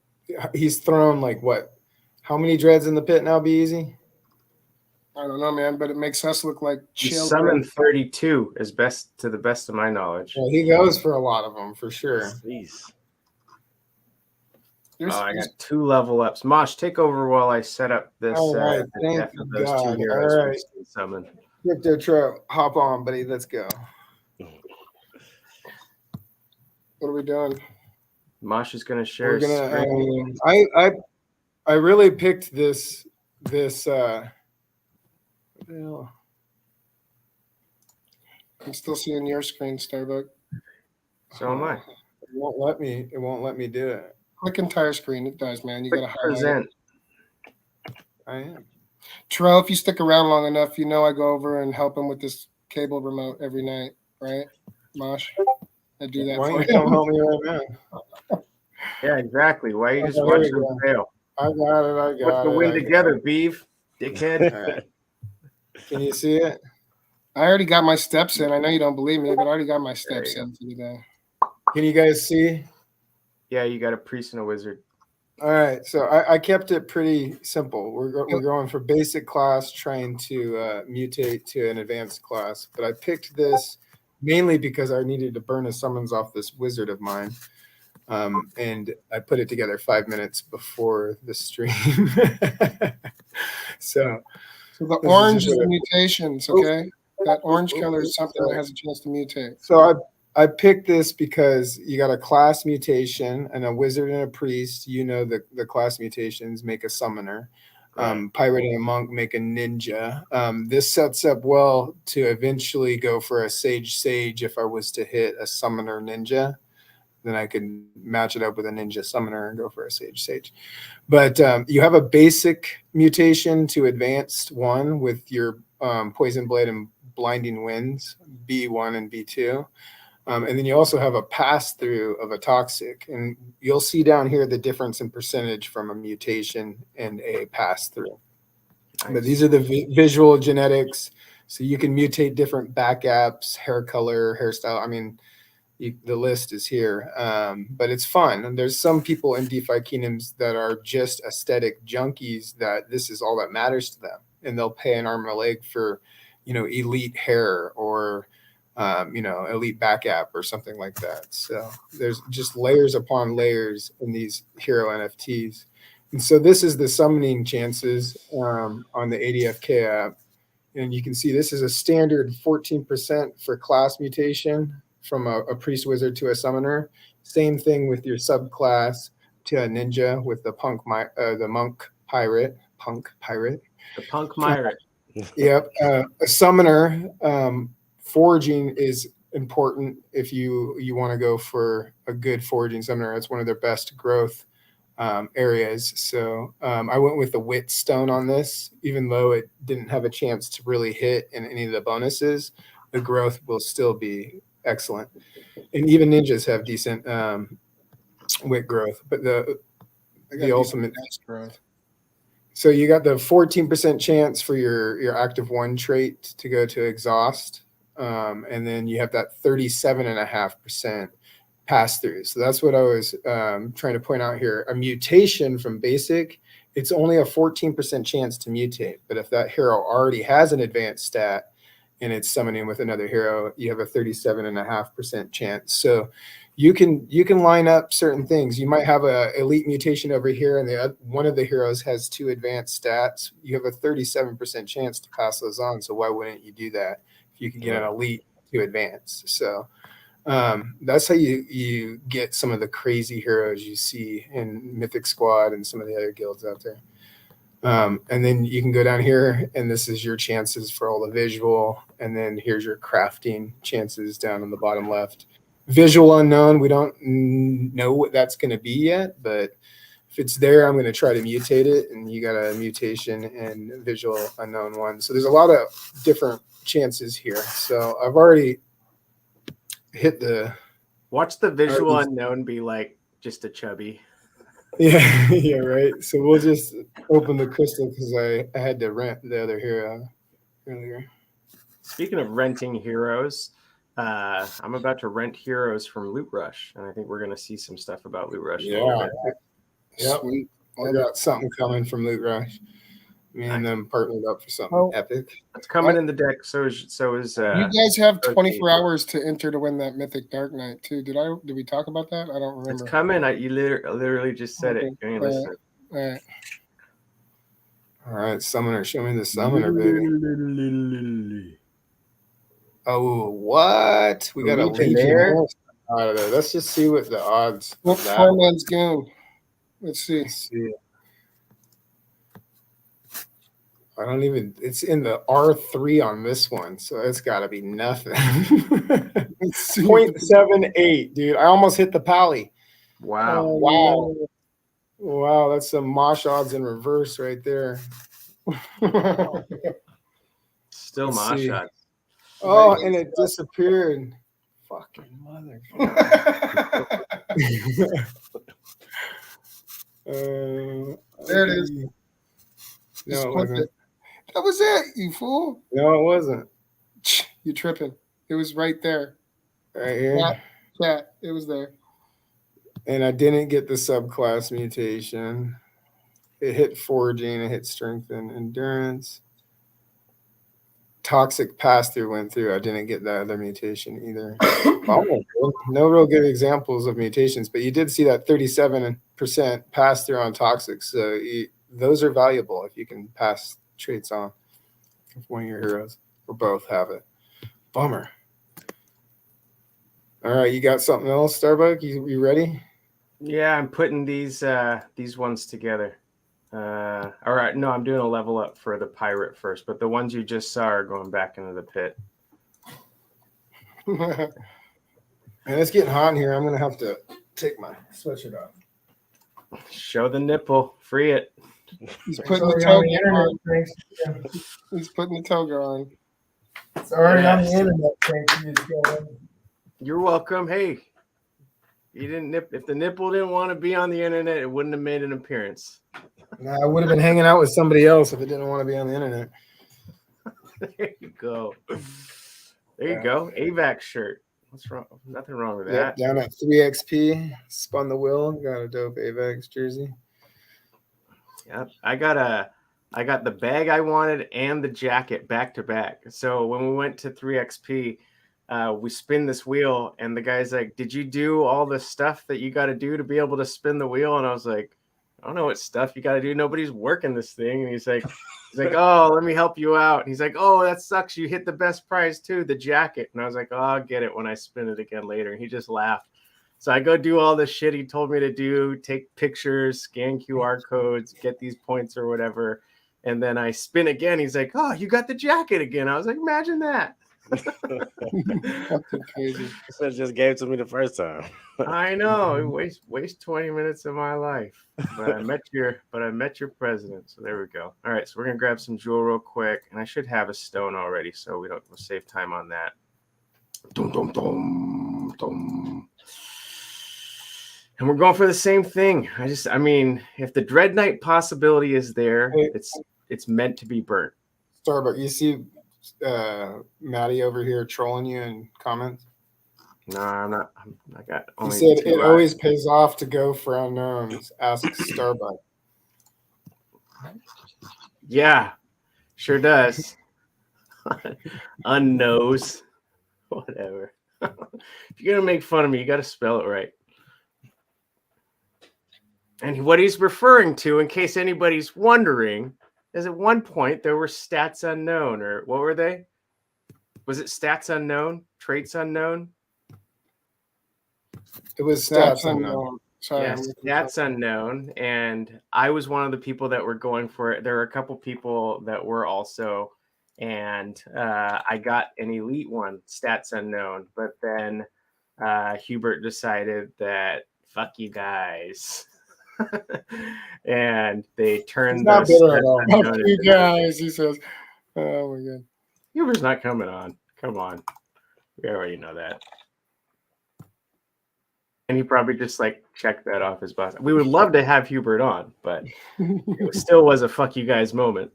He's thrown like what? How many dreads in the pit now? Be Easy. I don't know, man, but it makes us look like children. He summoned 32, to the best of my knowledge. Well, he goes for a lot of them for sure. Jeez. I got 2 level ups. Mosh, take over while I set up this. All right, thank you, those God. 2 heroes. All right, summon. Crypto Tro, hop on, buddy. Let's go. What are we doing? Mosh is going to share. I really picked this. I'm still seeing your screen, Starbuck. So am I. It won't let me do it. Click entire screen. It does, man. You got to present. I am. Terrell, if you stick around long enough, I go over and help him with this cable remote every night, right? Mosh, I do that. Why don't you come help me right now? Yeah, exactly. Why you just watch them fail? I got it. Put the win together, beef, dickhead. Right. Can you see it? I already got my steps in. I know you don't believe me, but I already got my steps in for the day. Can you guys see? Yeah, you got a priest and a wizard. All right, so I kept it pretty simple. We're going for basic class, trying to mutate to an advanced class. But I picked this mainly because I needed to burn a summons off this wizard of mine. And I put it together 5 minutes before the stream. So the orange is the mutations, okay? That orange color is something that has a chance to mutate. So I picked this because you got a class mutation and a wizard and a priest. The class mutations make a summoner. Pirate and a monk make a ninja. This sets up well to eventually go for a sage if I was to hit a summoner ninja. then I could match it up with a ninja summoner and go for a sage. But you have a basic mutation to advanced 1 with your poison blade and blinding winds, B1 and B2. And then you also have a pass through of a toxic, and you'll see down here the difference in percentage from a mutation and a pass through. Nice. But these are the visual genetics. So you can mutate different back apps, hair color, hairstyle. I mean, the list is here, but it's fun. And there's some people in DeFi Kingdoms that are just aesthetic junkies that this is all that matters to them. And they'll pay an arm and a leg for, elite hair or, elite back app or something like that. So there's just layers upon layers in these hero NFTs. And so this is the summoning chances on the ADFK app. And you can see this is a standard 14% for class mutation from a priest wizard to a summoner. Same thing with your subclass to a ninja with the monk pirate. The punk pirate. Yep. A summoner, foraging is important if you want to go for a good foraging summoner. It's one of their best growth areas. So I went with the wit stone on this, even though it didn't have a chance to really hit in any of the bonuses, the growth will still be excellent. And even ninjas have decent wit growth, but the ultimate growth. So you got the 14% chance for your active 1 trait to go to exhaust. And then you have that 37.5% pass through. So that's what I was trying to point out here. A mutation from basic, it's only a 14% chance to mutate. But if that hero already has an advanced stat and it's summoning with another hero, you have a 37.5% chance. So you can line up certain things. You might have a elite mutation over here, and one of the heroes has 2 advanced stats. You have a 37% chance to pass those on. So why wouldn't you do that if you could get an elite to advance? So that's how you get some of the crazy heroes you see in Mythic Squad and some of the other guilds out there. And then you can go down here, and this is your chances for all the visual. And then here's your crafting chances down on the bottom left. Visual unknown, we don't know what that's going to be yet, but if it's there, I'm going to try to mutate it. And you got a mutation and visual unknown 1. So there's a lot of different chances here. So I've already hit the... Watch the visual unknown be like just a chubby. Yeah, right. So we'll just open the crystal because I had to rent the other hero earlier. Speaking of renting heroes, I'm about to rent heroes from Loot Rush, and I think we're going to see some stuff about Loot Rush. Yeah. Yep. Sweet. I got something coming from Loot Rush. Me and them partnered up for something epic. It's coming in the deck. So is you guys have 24 hours to enter to win that Mythic Dark Knight too. Did we talk about that? I don't remember. It's coming. You literally just said it. Can you listen? All right, summoner. Show me the summoner, baby. Oh, what? We got a Legion there out of there. Let's just see what the odds. What Fireman's Goon? Let's see. I don't even, it's in the R3 on this one, so it's got to be nothing. 0.78, dude. I almost hit the pally. Wow. Wow, that's some mosh odds in reverse right there. Still mosh odds. Oh, and it disappeared. Fucking mother. There it is. No, it wasn't. That was it, you fool. No, it wasn't. You tripping. It was right there. Right here? Chat. It was there. And I didn't get the subclass mutation. It hit foraging, it hit strength and endurance. Toxic pass-through went through. I didn't get that other mutation either. No real good examples of mutations, but you did see that 37% pass-through on toxic. So those are valuable if you can pass traits on. If one of your heroes or both have it. Bummer. All right, you got something else, Starbuck? You ready? Yeah, I'm putting these ones together. All right, no, I'm doing a level up for the pirate first, but the ones you just saw are going back into the pit. And it's getting hot in here. I'm gonna have to take my sweatshirt off. Show the nipple. Free it. He's putting the toga on. He's putting the toga on. It's already on the internet. Thank you. You're welcome. Hey, you didn't nip. If the nipple didn't want to be on the internet, it wouldn't have made an appearance. Nah, I would have been hanging out with somebody else if it didn't want to be on the internet. There you go. There you go. AVAC shirt. What's wrong? Nothing wrong with that. Yep, down at 3XP, spun the wheel, got a dope AVAX jersey. Yep. I got the bag I wanted and the jacket back to back. So when we went to 3XP, we spin this wheel and the guy's like, "Did you do all the stuff that you got to do to be able to spin the wheel?" And I was like, "I don't know what stuff you got to do. Nobody's working this thing." And he's like, "Oh, let me help you out." And he's like, "Oh, that sucks. You hit the best prize too, the jacket." And I was like, "Oh, I'll get it when I spin it again later." And he just laughed. So I go do all the shit he told me to do, take pictures, scan QR codes, get these points or whatever. And then I spin again. He's like, "Oh, you got the jacket again." I was like, "Imagine that." That's crazy. So just gave it to me the first time. I know. Waste 20 minutes of my life. But I met your president. So there we go. All right. So we're gonna grab some jewel real quick. And I should have a stone already, so we'll save time on that. Dum, dum, dum, dum. And we're going for the same thing. I mean, if the Dread Knight possibility is there, it's meant to be burnt. Starbuck, you see Maddie over here trolling you in comments? No, I'm not. I got only. He said it always pays off to go for unknowns. Ask Starbuck. Yeah, sure does. Unknows. Whatever. If you're gonna make fun of me, you got to spell it right. And what he's referring to, in case anybody's wondering, is at one point there were stats unknown, or what were they? Was it stats unknown? Traits unknown? It was stats unknown. unknown. Sorry, Yes, stats unknown. And I was one of the people that were going for it. There were a couple people that were also, and I got an elite one, stats unknown. But then Hubert decided that fuck you guys. And they turned not those bitter at all. stats Fuck unknown you into- guys, he says. Oh my god. Hubert's not coming on. Come on. We already know that. And he probably just like checked that off his boss. We would love to have Hubert on, but it still was a fuck you guys moment.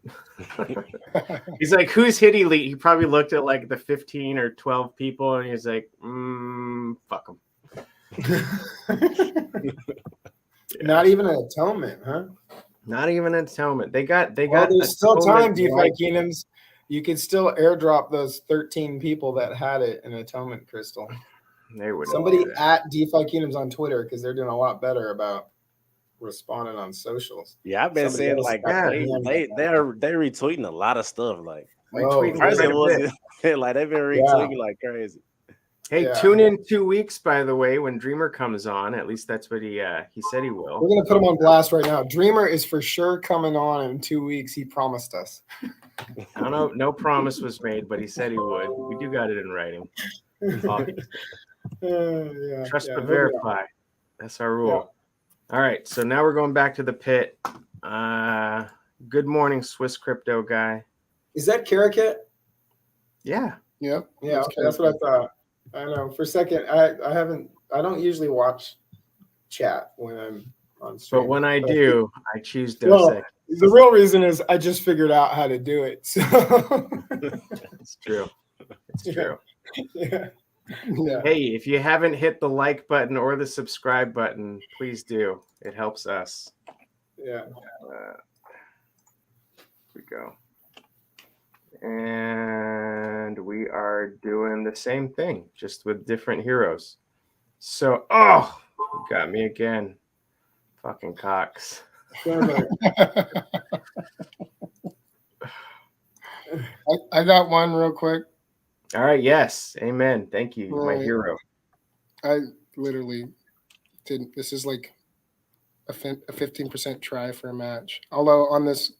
He's like, "Who's hit elite?" He probably looked at like the 15 or 12 people and he's like, fuck them. Not even an atonement, huh? Not even an atonement. They got. Well, there's still time, atonement DeFi like- Kingdoms. You could still airdrop those 13 people that had it in atonement crystal. They would. Somebody at DeFi Kingdoms on Twitter, because they're doing a lot better about responding on socials. Yeah, I've been Somebody seeing else like got their they're retweeting a lot of stuff. Like Retweeting first quite it a was bit. like they've been retweeting like crazy. Hey, Yeah. tune in 2 weeks, by the way, when Dreamer comes on. At least that's what he said he will. We're gonna put him on blast right now. Dreamer is for sure coming on in 2 weeks. He promised us. I don't know. No promise was made, but he said he would. We do got it in writing. Yeah, Trust yeah, but he'll be on. verify. That's our rule. All right. So now we're going back to the pit. Good morning, Swiss crypto guy. Is that Caracat? Yeah. Yep. Yeah, okay, that's what I thought. I know. For a second, I don't usually watch chat when I'm on stream. But when I do, I choose Dos Well, Equis. the real reason is I just figured out how to do it. So It's true. It's Yeah. true. yeah. Yeah. Hey, if you haven't hit the like button or the subscribe button, please do. It helps us. Yeah. Here we go. And we are doing the same thing, just with different heroes. So, you got me again. Fucking Cox. I got one real quick. All right, yes. Amen. Thank you, my Right. hero. I literally didn't. This is like a 15% try for a match. Although on this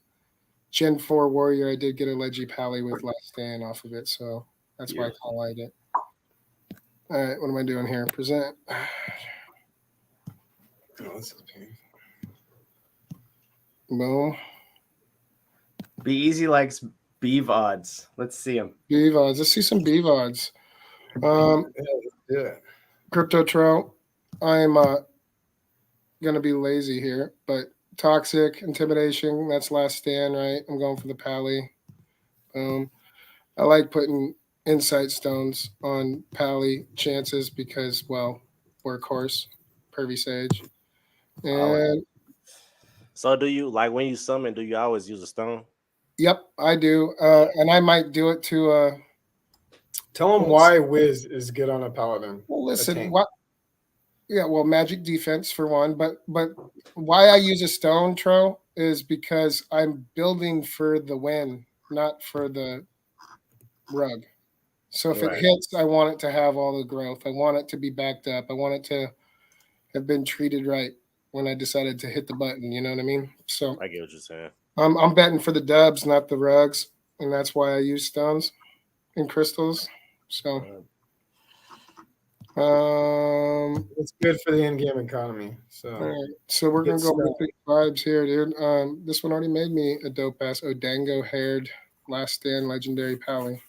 Gen 4 Warrior, I did get a Leggy Pally with Last Stand off of it, so that's why I highlighted it. All right, what am I doing here? Present. Oh, this is painful. Boom. Be Easy likes BVODs. Let's see them. BVODs. Let's see some BVODs. Yeah. Crypto Trout. I'm gonna be lazy here, but Toxic, Intimidation, that's Last Stand, right? I'm going for the Pally. I like putting Insight Stones on Pally chances because, well, workhorse, Pervy Sage. And so do you, like when you summon, do you always use a stone? yep, I do. And I might do it to Tell them why Wiz is good on a paladin. well, listen, what? Yeah, well, magic defense for one, but why I use a stone Tro is because I'm building for the win, not for the rug. So if it hits, I want it to have all the growth. I want it to be backed up. I want it to have been treated right when I decided to hit the button. You know what I mean? So I get what you're saying. I'm betting for the dubs, not the rugs, and that's why I use stones and crystals. So it's good for the in-game economy. So we're gonna go Mythic vibes here, dude. This one already made me a dope ass Odango haired Last Stand legendary Pally.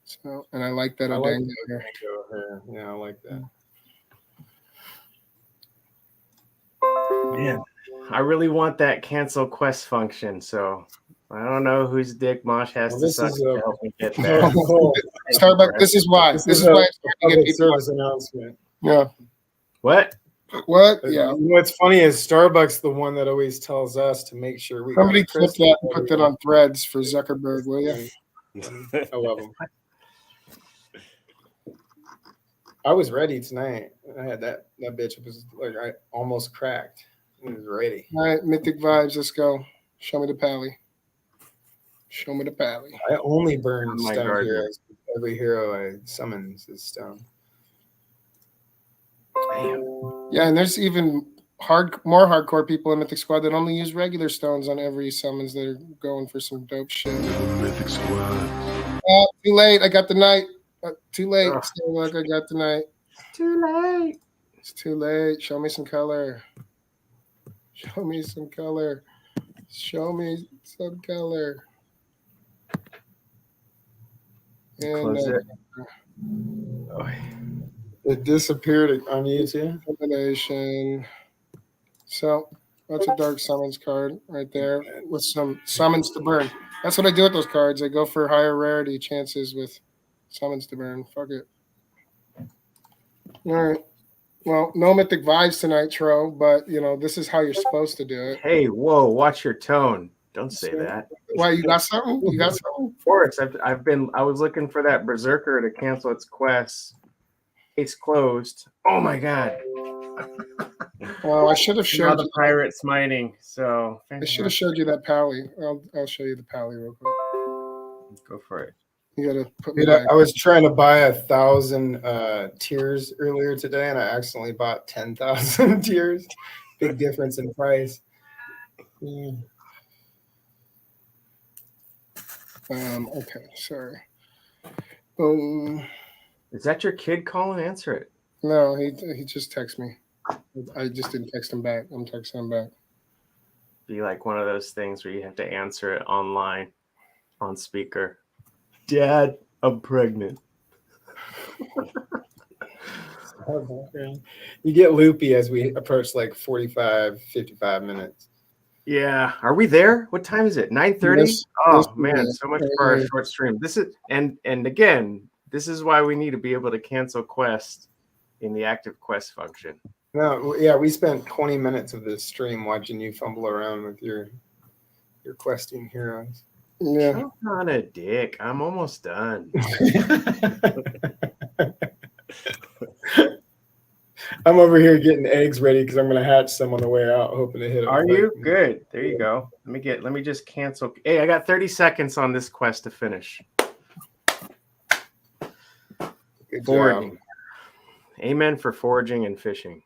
So, and I like that Odango hair. Yeah, I like that. Man, I really want that cancel quest function, so I don't know whose dick Mosh has to suck to help me get that. Starbucks, this is why. This is why it's public service announcement. Yeah. What? Yeah. What's funny is Starbucks the one that always tells us to make sure we. Somebody clip that and put that on Threads for Zuckerberg, will you? I love them. I was ready tonight. I had that bitch was like I almost cracked. It was ready. All right, Mythic vibes. Let's go. Show me the Pally. Show me the Pally. I only burn stone heroes. Every hero I summon is stone. Damn. Yeah, and there's even more hardcore people in Mythic Squad that only use regular stones on every summons that are going for some dope shit. Mythic Squad. Too late. I got the night. Too late. Still look, I got the night. Too late. It's too late. Show me some color. Show me some color. Show me some color. And, close it. It disappeared on YouTube. Combination. So that's a Dark Summons card right there with some summons to burn. That's what I do with those cards. I go for higher rarity chances with summons to burn. Fuck it. All right. Well, no Mythic vibes tonight, Tro, but you know, this is how you're supposed to do it. Hey, whoa, watch your tone. Don't say that. Why, you got something? You got something? Of course. I was looking for that Berserker to cancel its quest. It's closed. Oh my god. Well, I should have showed the you pirate smiting. So I should have showed you that Pally. I'll show you the Pally real quick. Go for it. You gotta put me Dude, I was trying to buy 1,000 tiers earlier today, and I accidentally bought 10,000 tiers. Big difference in price. Okay, sorry. Is that your kid calling? Answer it. No, he just texted me. I just didn't text him back. I'm texting him back. Be like one of those things where you have to answer it online on speaker. Dad, I'm pregnant. You get loopy as we approach like 45, 55 minutes. Yeah. Are we there? What time is it? 9:30? Oh man, so much for our short stream. This is and again, this is why we need to be able to cancel quest in the active quest function. No, yeah, we spent 20 minutes of this stream watching you fumble around with your questing heroes. Yeah. Choke on a dick. I'm almost done. I'm over here getting eggs ready because I'm going to hatch some on the way out, hoping to hit them. Are you? Good. There you go. Let me just cancel. Hey, I got 30 seconds on this quest to finish. Good Foraging. job. Amen for foraging and fishing.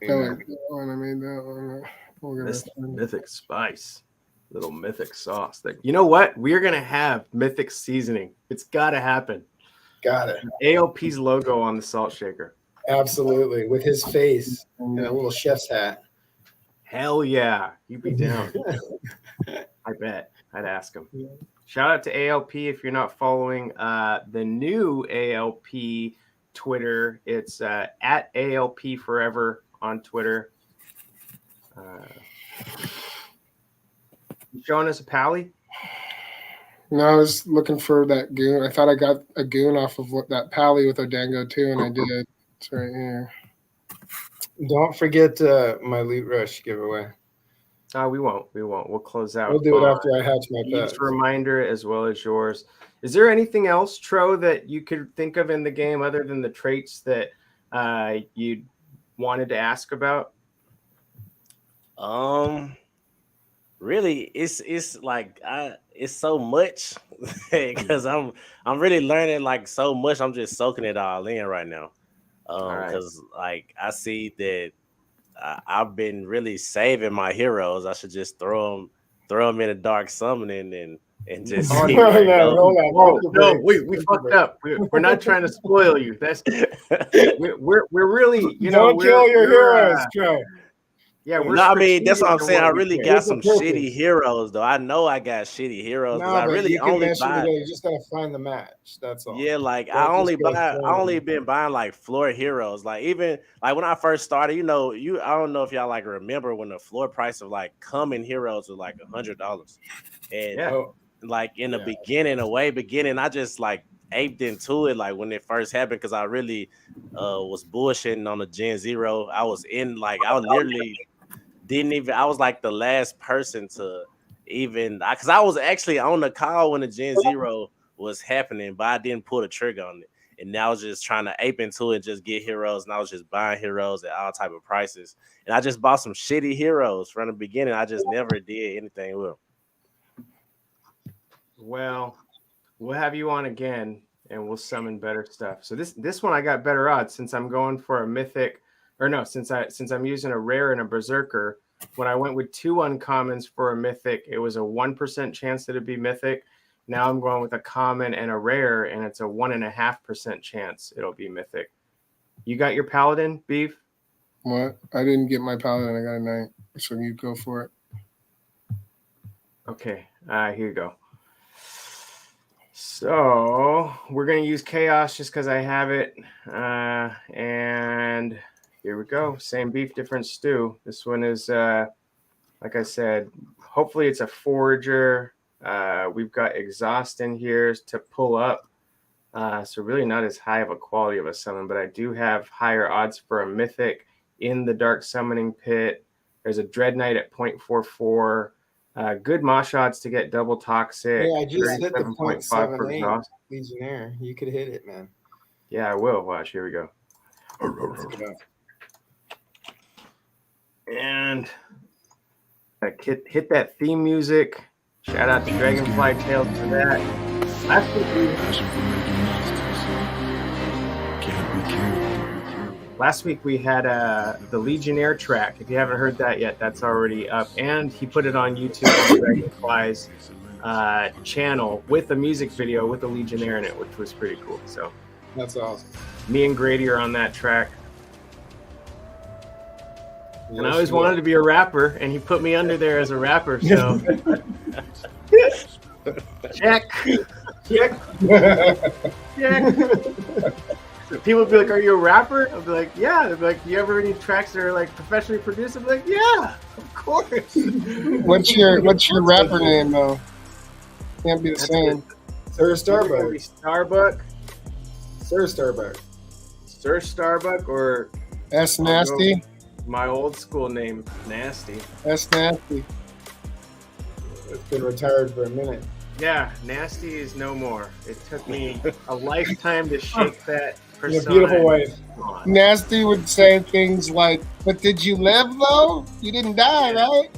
I made that one. Mythic spice. Little mythic sauce. You know what? We're going to have mythic seasoning. It's got to happen. Got it. ALP's logo on the salt shaker. Absolutely, with his face and a little chef's hat. Hell yeah, you'd be down. I bet. I'd ask him. Shout out to ALP if you're not following the new ALP Twitter. It's at ALP Forever on Twitter. You showing us a pally? No, I was looking for that goon. I thought I got a goon off of that pally with Odango too, and I did. It's right here. Don't forget my Loot Rush giveaway. We won't. We'll close out. We'll do it after I hatch my pets. Each reminder as well as yours. Is there anything else, Tro, that you could think of in the game other than the traits that you wanted to ask about? Really, it's like it's so much because I'm really learning like so much. I'm just soaking it all in right now. Because like I see that I've been really saving my heroes. I should just throw them in a dark summoning and just see where it goes. No, we fucked up. We're not trying to spoil you. That's we're really don't kill your heroes, Joe. Yeah, I mean that's what I'm saying. I really got some shitty heroes though. I know I got shitty heroes. No, I really only buy. You just gotta find the match. That's all. Yeah, like I only been buying like floor heroes. Like even like when I first started, I don't know if y'all like remember when the floor price of like common heroes was like $100, and like in the beginning, I just like aped into it like when it first happened because I really was bullshitting on the Gen 0. I was literally I was like the last person to even because I was actually on the call when the Gen 0 was happening, but I didn't pull the trigger on it. And now I was just trying to ape into it and just get heroes, and I was just buying heroes at all type of prices. And I just bought some shitty heroes from the beginning. I just never did anything with them. Well, we'll have you on again and we'll summon better stuff. So this one I got better odds since I'm going for a mythic, or no, since I'm using a rare and a berserker. When I went with 2 uncommons for a mythic, it was a 1% chance that it'd be mythic. Now I'm going with a common and a rare, and it's a 1.5% chance it'll be mythic. You got your paladin, Beef? What? I didn't get my paladin. I got a knight. So you go for it. Okay. Here you go. So we're going to use chaos just because I have it. And here we go. Same beef, different stew. This one is, like I said, hopefully it's a forager. We've got exhaust in here to pull up. So really not as high of a quality of a summon, but I do have higher odds for a mythic in the dark summoning pit. There's a dread knight at 0.44. Good mosh odds to get double toxic. Yeah, I just hit the 0.78 Legionnaire. You could hit it, man. Yeah, I will. Watch. Here we go. And hit that theme music. Shout out to Dragonfly Tales for that. Last week we had the Legionnaire track. If you haven't heard that yet, that's already up. And he put it on YouTube on Dragonfly's channel with a music video with the Legionnaire in it, which was pretty cool. So that's awesome. Me and Grady are on that track. And I always wanted to be a rapper, and he put me under there as a rapper. So check. People would be like, "Are you a rapper?" I'd be like, "Yeah." They'd be like, "Do you ever any tracks that are like professionally produced?" I'd be like, "Yeah, of course." What's your rapper name though? Can't be the same. Sir Starbuck. Sir Starbuck or S Nasty. My old school name, Nasty. S Nasty. It's been retired for a minute. Yeah, Nasty is no more. It took me a lifetime to shake that persona. You're a beautiful wife. Nasty would say things like, "But did you live though? You didn't die, right?"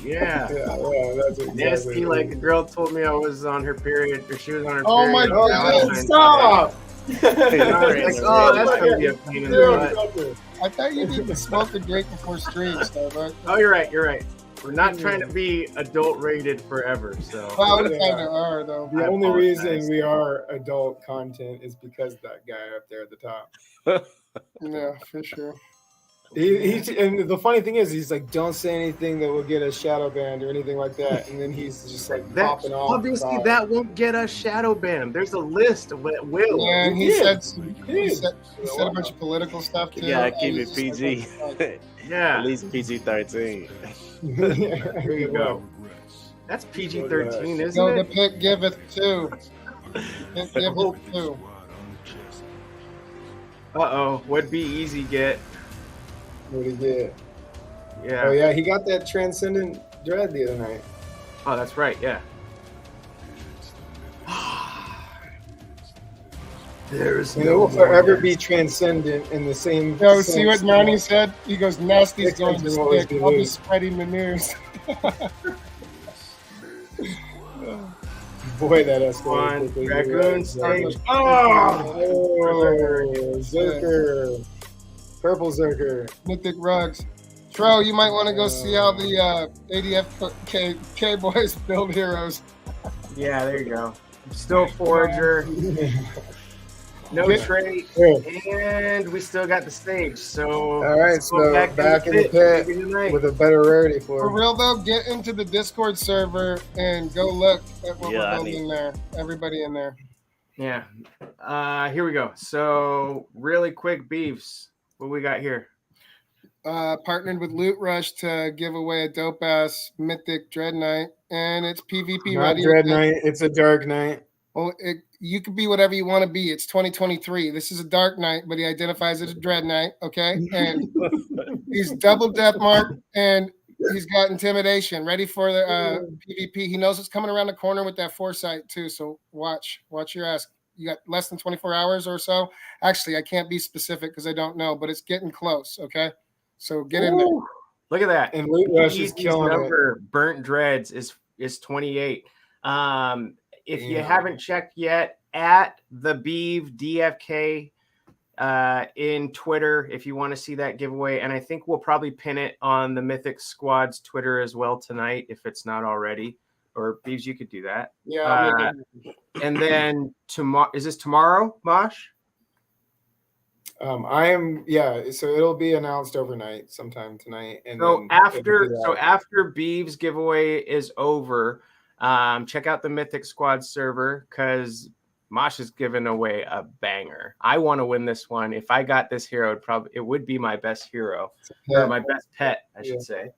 Yeah. That's exactly Nasty, like a girl told me I was on her period, or she was on her period. Oh my God! Stop! Like, oh, that's gonna be a pain in the butt. I thought you didn't smoke and drink before stream, Starbucks. Oh, you're right. We're not trying to be adult rated forever. So Well, we kind of are though. The I only apologize. reason we are adult content is because of that guy up there at the top. Yeah, for sure. And the funny thing is, he's like, don't say anything that will get us shadow banned or anything like that. And then he's just like popping off. Obviously, that won't get us shadow banned. There's a list of what will. Yeah, and he said a bunch of political stuff too. Yeah, keep it He's PG. Yeah, At least PG-13. there you go. That's PG-13, isn't No, the it? pit giveth two. Pit giveth two. Uh-oh, would be easy get. What did he get? Yeah. Oh yeah, he got that transcendent dread the other night. Oh, that's right. Yeah. There's And it will forever be transcendent in the same. Yo, see what Nani said? He goes, Nasty's going to What was stick. the I'll be news? spreading the news. Boy, that on escalated quickly. Raccoon stage. Oh, Zerker. Purple Zerker. Mythic Rugs. Tro, you might want to go see how the ADF K-Boys build heroes. Yeah, there you go. Still Forager. No trait. And we still got the stage. So All right, so back in the pit with a better rarity For for him. real though, get into the Discord server and go look at what we're building there. Everybody in there. Yeah. Here we go. So really quick beefs. What we got here? Partnered with Loot Rush to give away a dope ass Mythic Dread Knight, and it's PvP Not ready. Dread Knight, it's a Dark Knight. Well, you could be whatever you want to be. It's 2023. This is a Dark Knight, but he identifies as a Dread Knight. Okay, and he's double death mark, and he's got intimidation, ready for the PvP. He knows what's coming around the corner with that foresight too. So watch your ass. You got less than 24 hours or so. Actually, I can't be specific because I don't know, but it's getting close. Okay, so get in there. Look at that. And Loot Rush is Easy's killing number, Burnt Dreads is 28. If you haven't checked yet, at the Beeve DFK in Twitter, if you want to see that giveaway, and I think we'll probably pin it on the Mythic Squad's Twitter as well tonight, if it's not already. Or Beeves, you could do that. Yeah. And then tomorrow, is this tomorrow, Mosh? I am, yeah. So it'll be announced overnight, sometime tonight. And So then after Beeves giveaway is over, check out the Mythic Squad server because Mosh is giving away a banger. I want to win this one. If I got this hero, it would be my best hero or my best pet, I should say.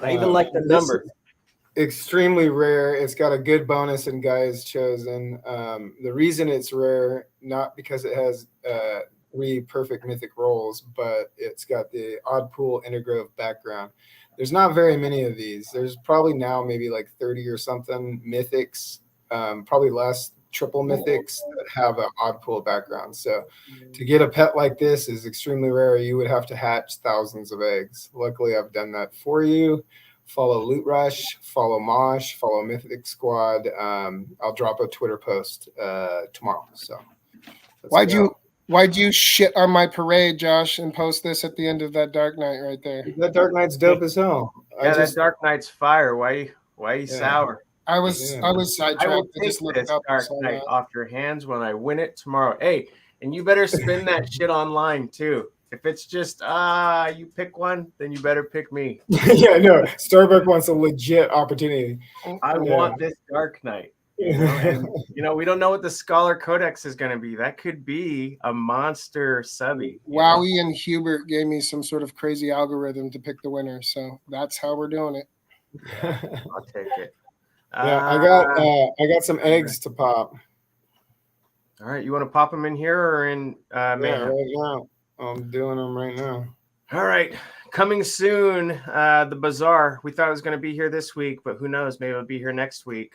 I even like the number. Extremely rare. It's got a good bonus in guys chosen. The reason it's rare, not because it has 3 perfect mythic rolls, but it's got the odd pool intergrove background. There's not very many of these. There's probably now maybe like 30 or something mythics, probably less triple mythics that have an odd pool background. So to get a pet like this is extremely rare. You would have to hatch thousands of eggs. Luckily, I've done that for you. Follow Loot Rush, follow Mosh, follow Mythic Squad. I'll drop a Twitter post tomorrow. So why'd you shit on my parade, Josh, and post this at the end of that Dark Knight right there? That Dark Knight's dope as hell. Yeah, that Dark Knight's fire. Why you sour? I was sidetracked. I will I just take looked this up Dark Knight off your hands when I win it tomorrow. Hey, and you better spin that shit online too. If it's just you pick one, then you better pick me. Yeah, no. Starbuck wants a legit opportunity. I want this Dark Knight. And, we don't know what the Scholar Codex is going to be. That could be a monster subby. Wowie and Hubert gave me some sort of crazy algorithm to pick the winner, so that's how we're doing it. Yeah, I'll take it. Yeah, I got some eggs to pop. All right, you want to pop them in here or in Mayhem? Yeah, right now. I'm doing them right now. All right. Coming soon, the Bazaar. We thought it was going to be here this week, but who knows? Maybe it'll be here next week.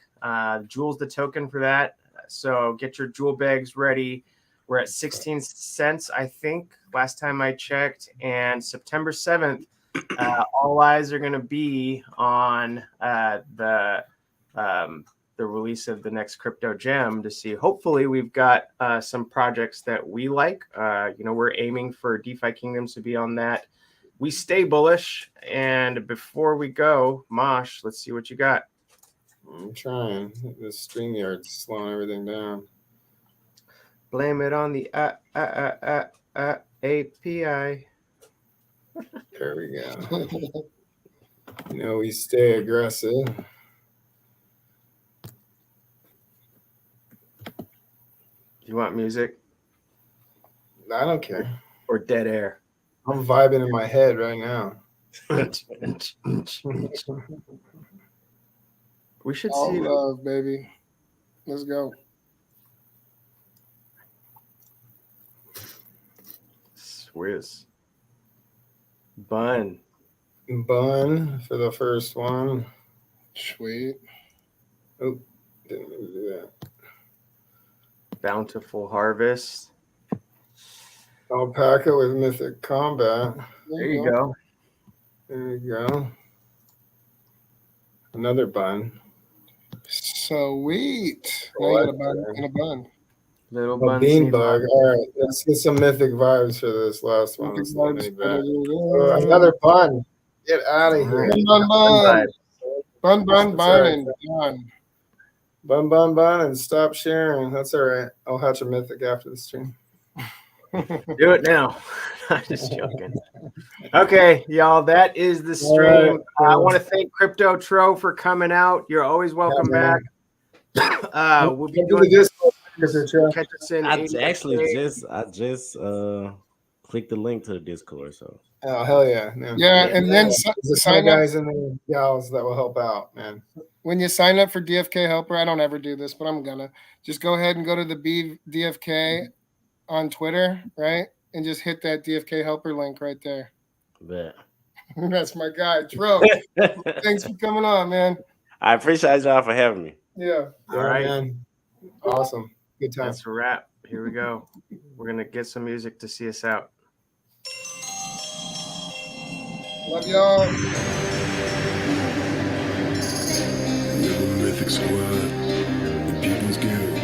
Jewel's the token for that. So get your jewel bags ready. We're at 16 cents, I think, last time I checked. And September 7th, all eyes are going to be on the release of the next crypto gem to see. Hopefully we've got some projects that we like. We're aiming for DeFi Kingdoms to be on that we stay bullish. And before we go, Mosh, let's see what you got. I'm trying. The StreamYard's slowing everything down. Blame it on the API. There we go. We stay aggressive. You want music? I don't care. Or dead air? I'm vibing in my head right now. We should All see. love, baby. Let's go. Swizz. Bun for the first one. Sweet. Oh, didn't mean to do that. Bountiful Harvest. Alpaca with Mythic Combat. There you go. There you go. Another bun. Sweet. Now you got a bun and a bun. Little bun. Bean bug. All right, let's get some Mythic vibes for this last one. Another bun. Get out of here. Bun, and done. Bun, and stop sharing. That's all right. I'll hatch a Mythic after the stream. Do it now. I'm just joking. Okay, y'all, that is the stream. I want to thank Crypto Tro for coming out. You're always welcome back. We'll be doing this. Catch us in. I just clicked the link to the Discord. So. Oh hell yeah! And then sign guys and the gals that will help out, man. When you sign up for DFK Helper, I don't ever do this, but I'm gonna just go ahead and go to the DFK on Twitter, right? And just hit that DFK Helper link right there. Bet. That's my guy, Tro. Thanks for coming on, man. I appreciate y'all for having me. Yeah. All right, man. Awesome. Good time. That's a wrap. Here we go. We're gonna get some music to see us out. Love y'all. We are the Mythic Squad, the People's Guild.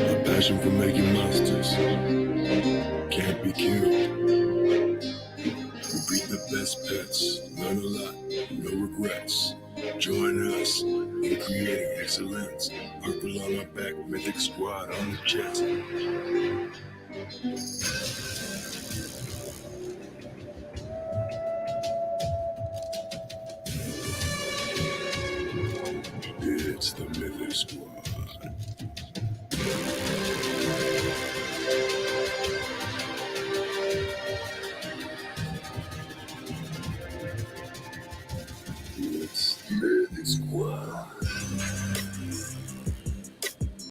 A passion for making monsters can't be killed. We breed the best pets, learn a lot, no regrets. Join us in creating excellence. Purple on our back, Mythic Squad on the chest. It's the Mythic Squad.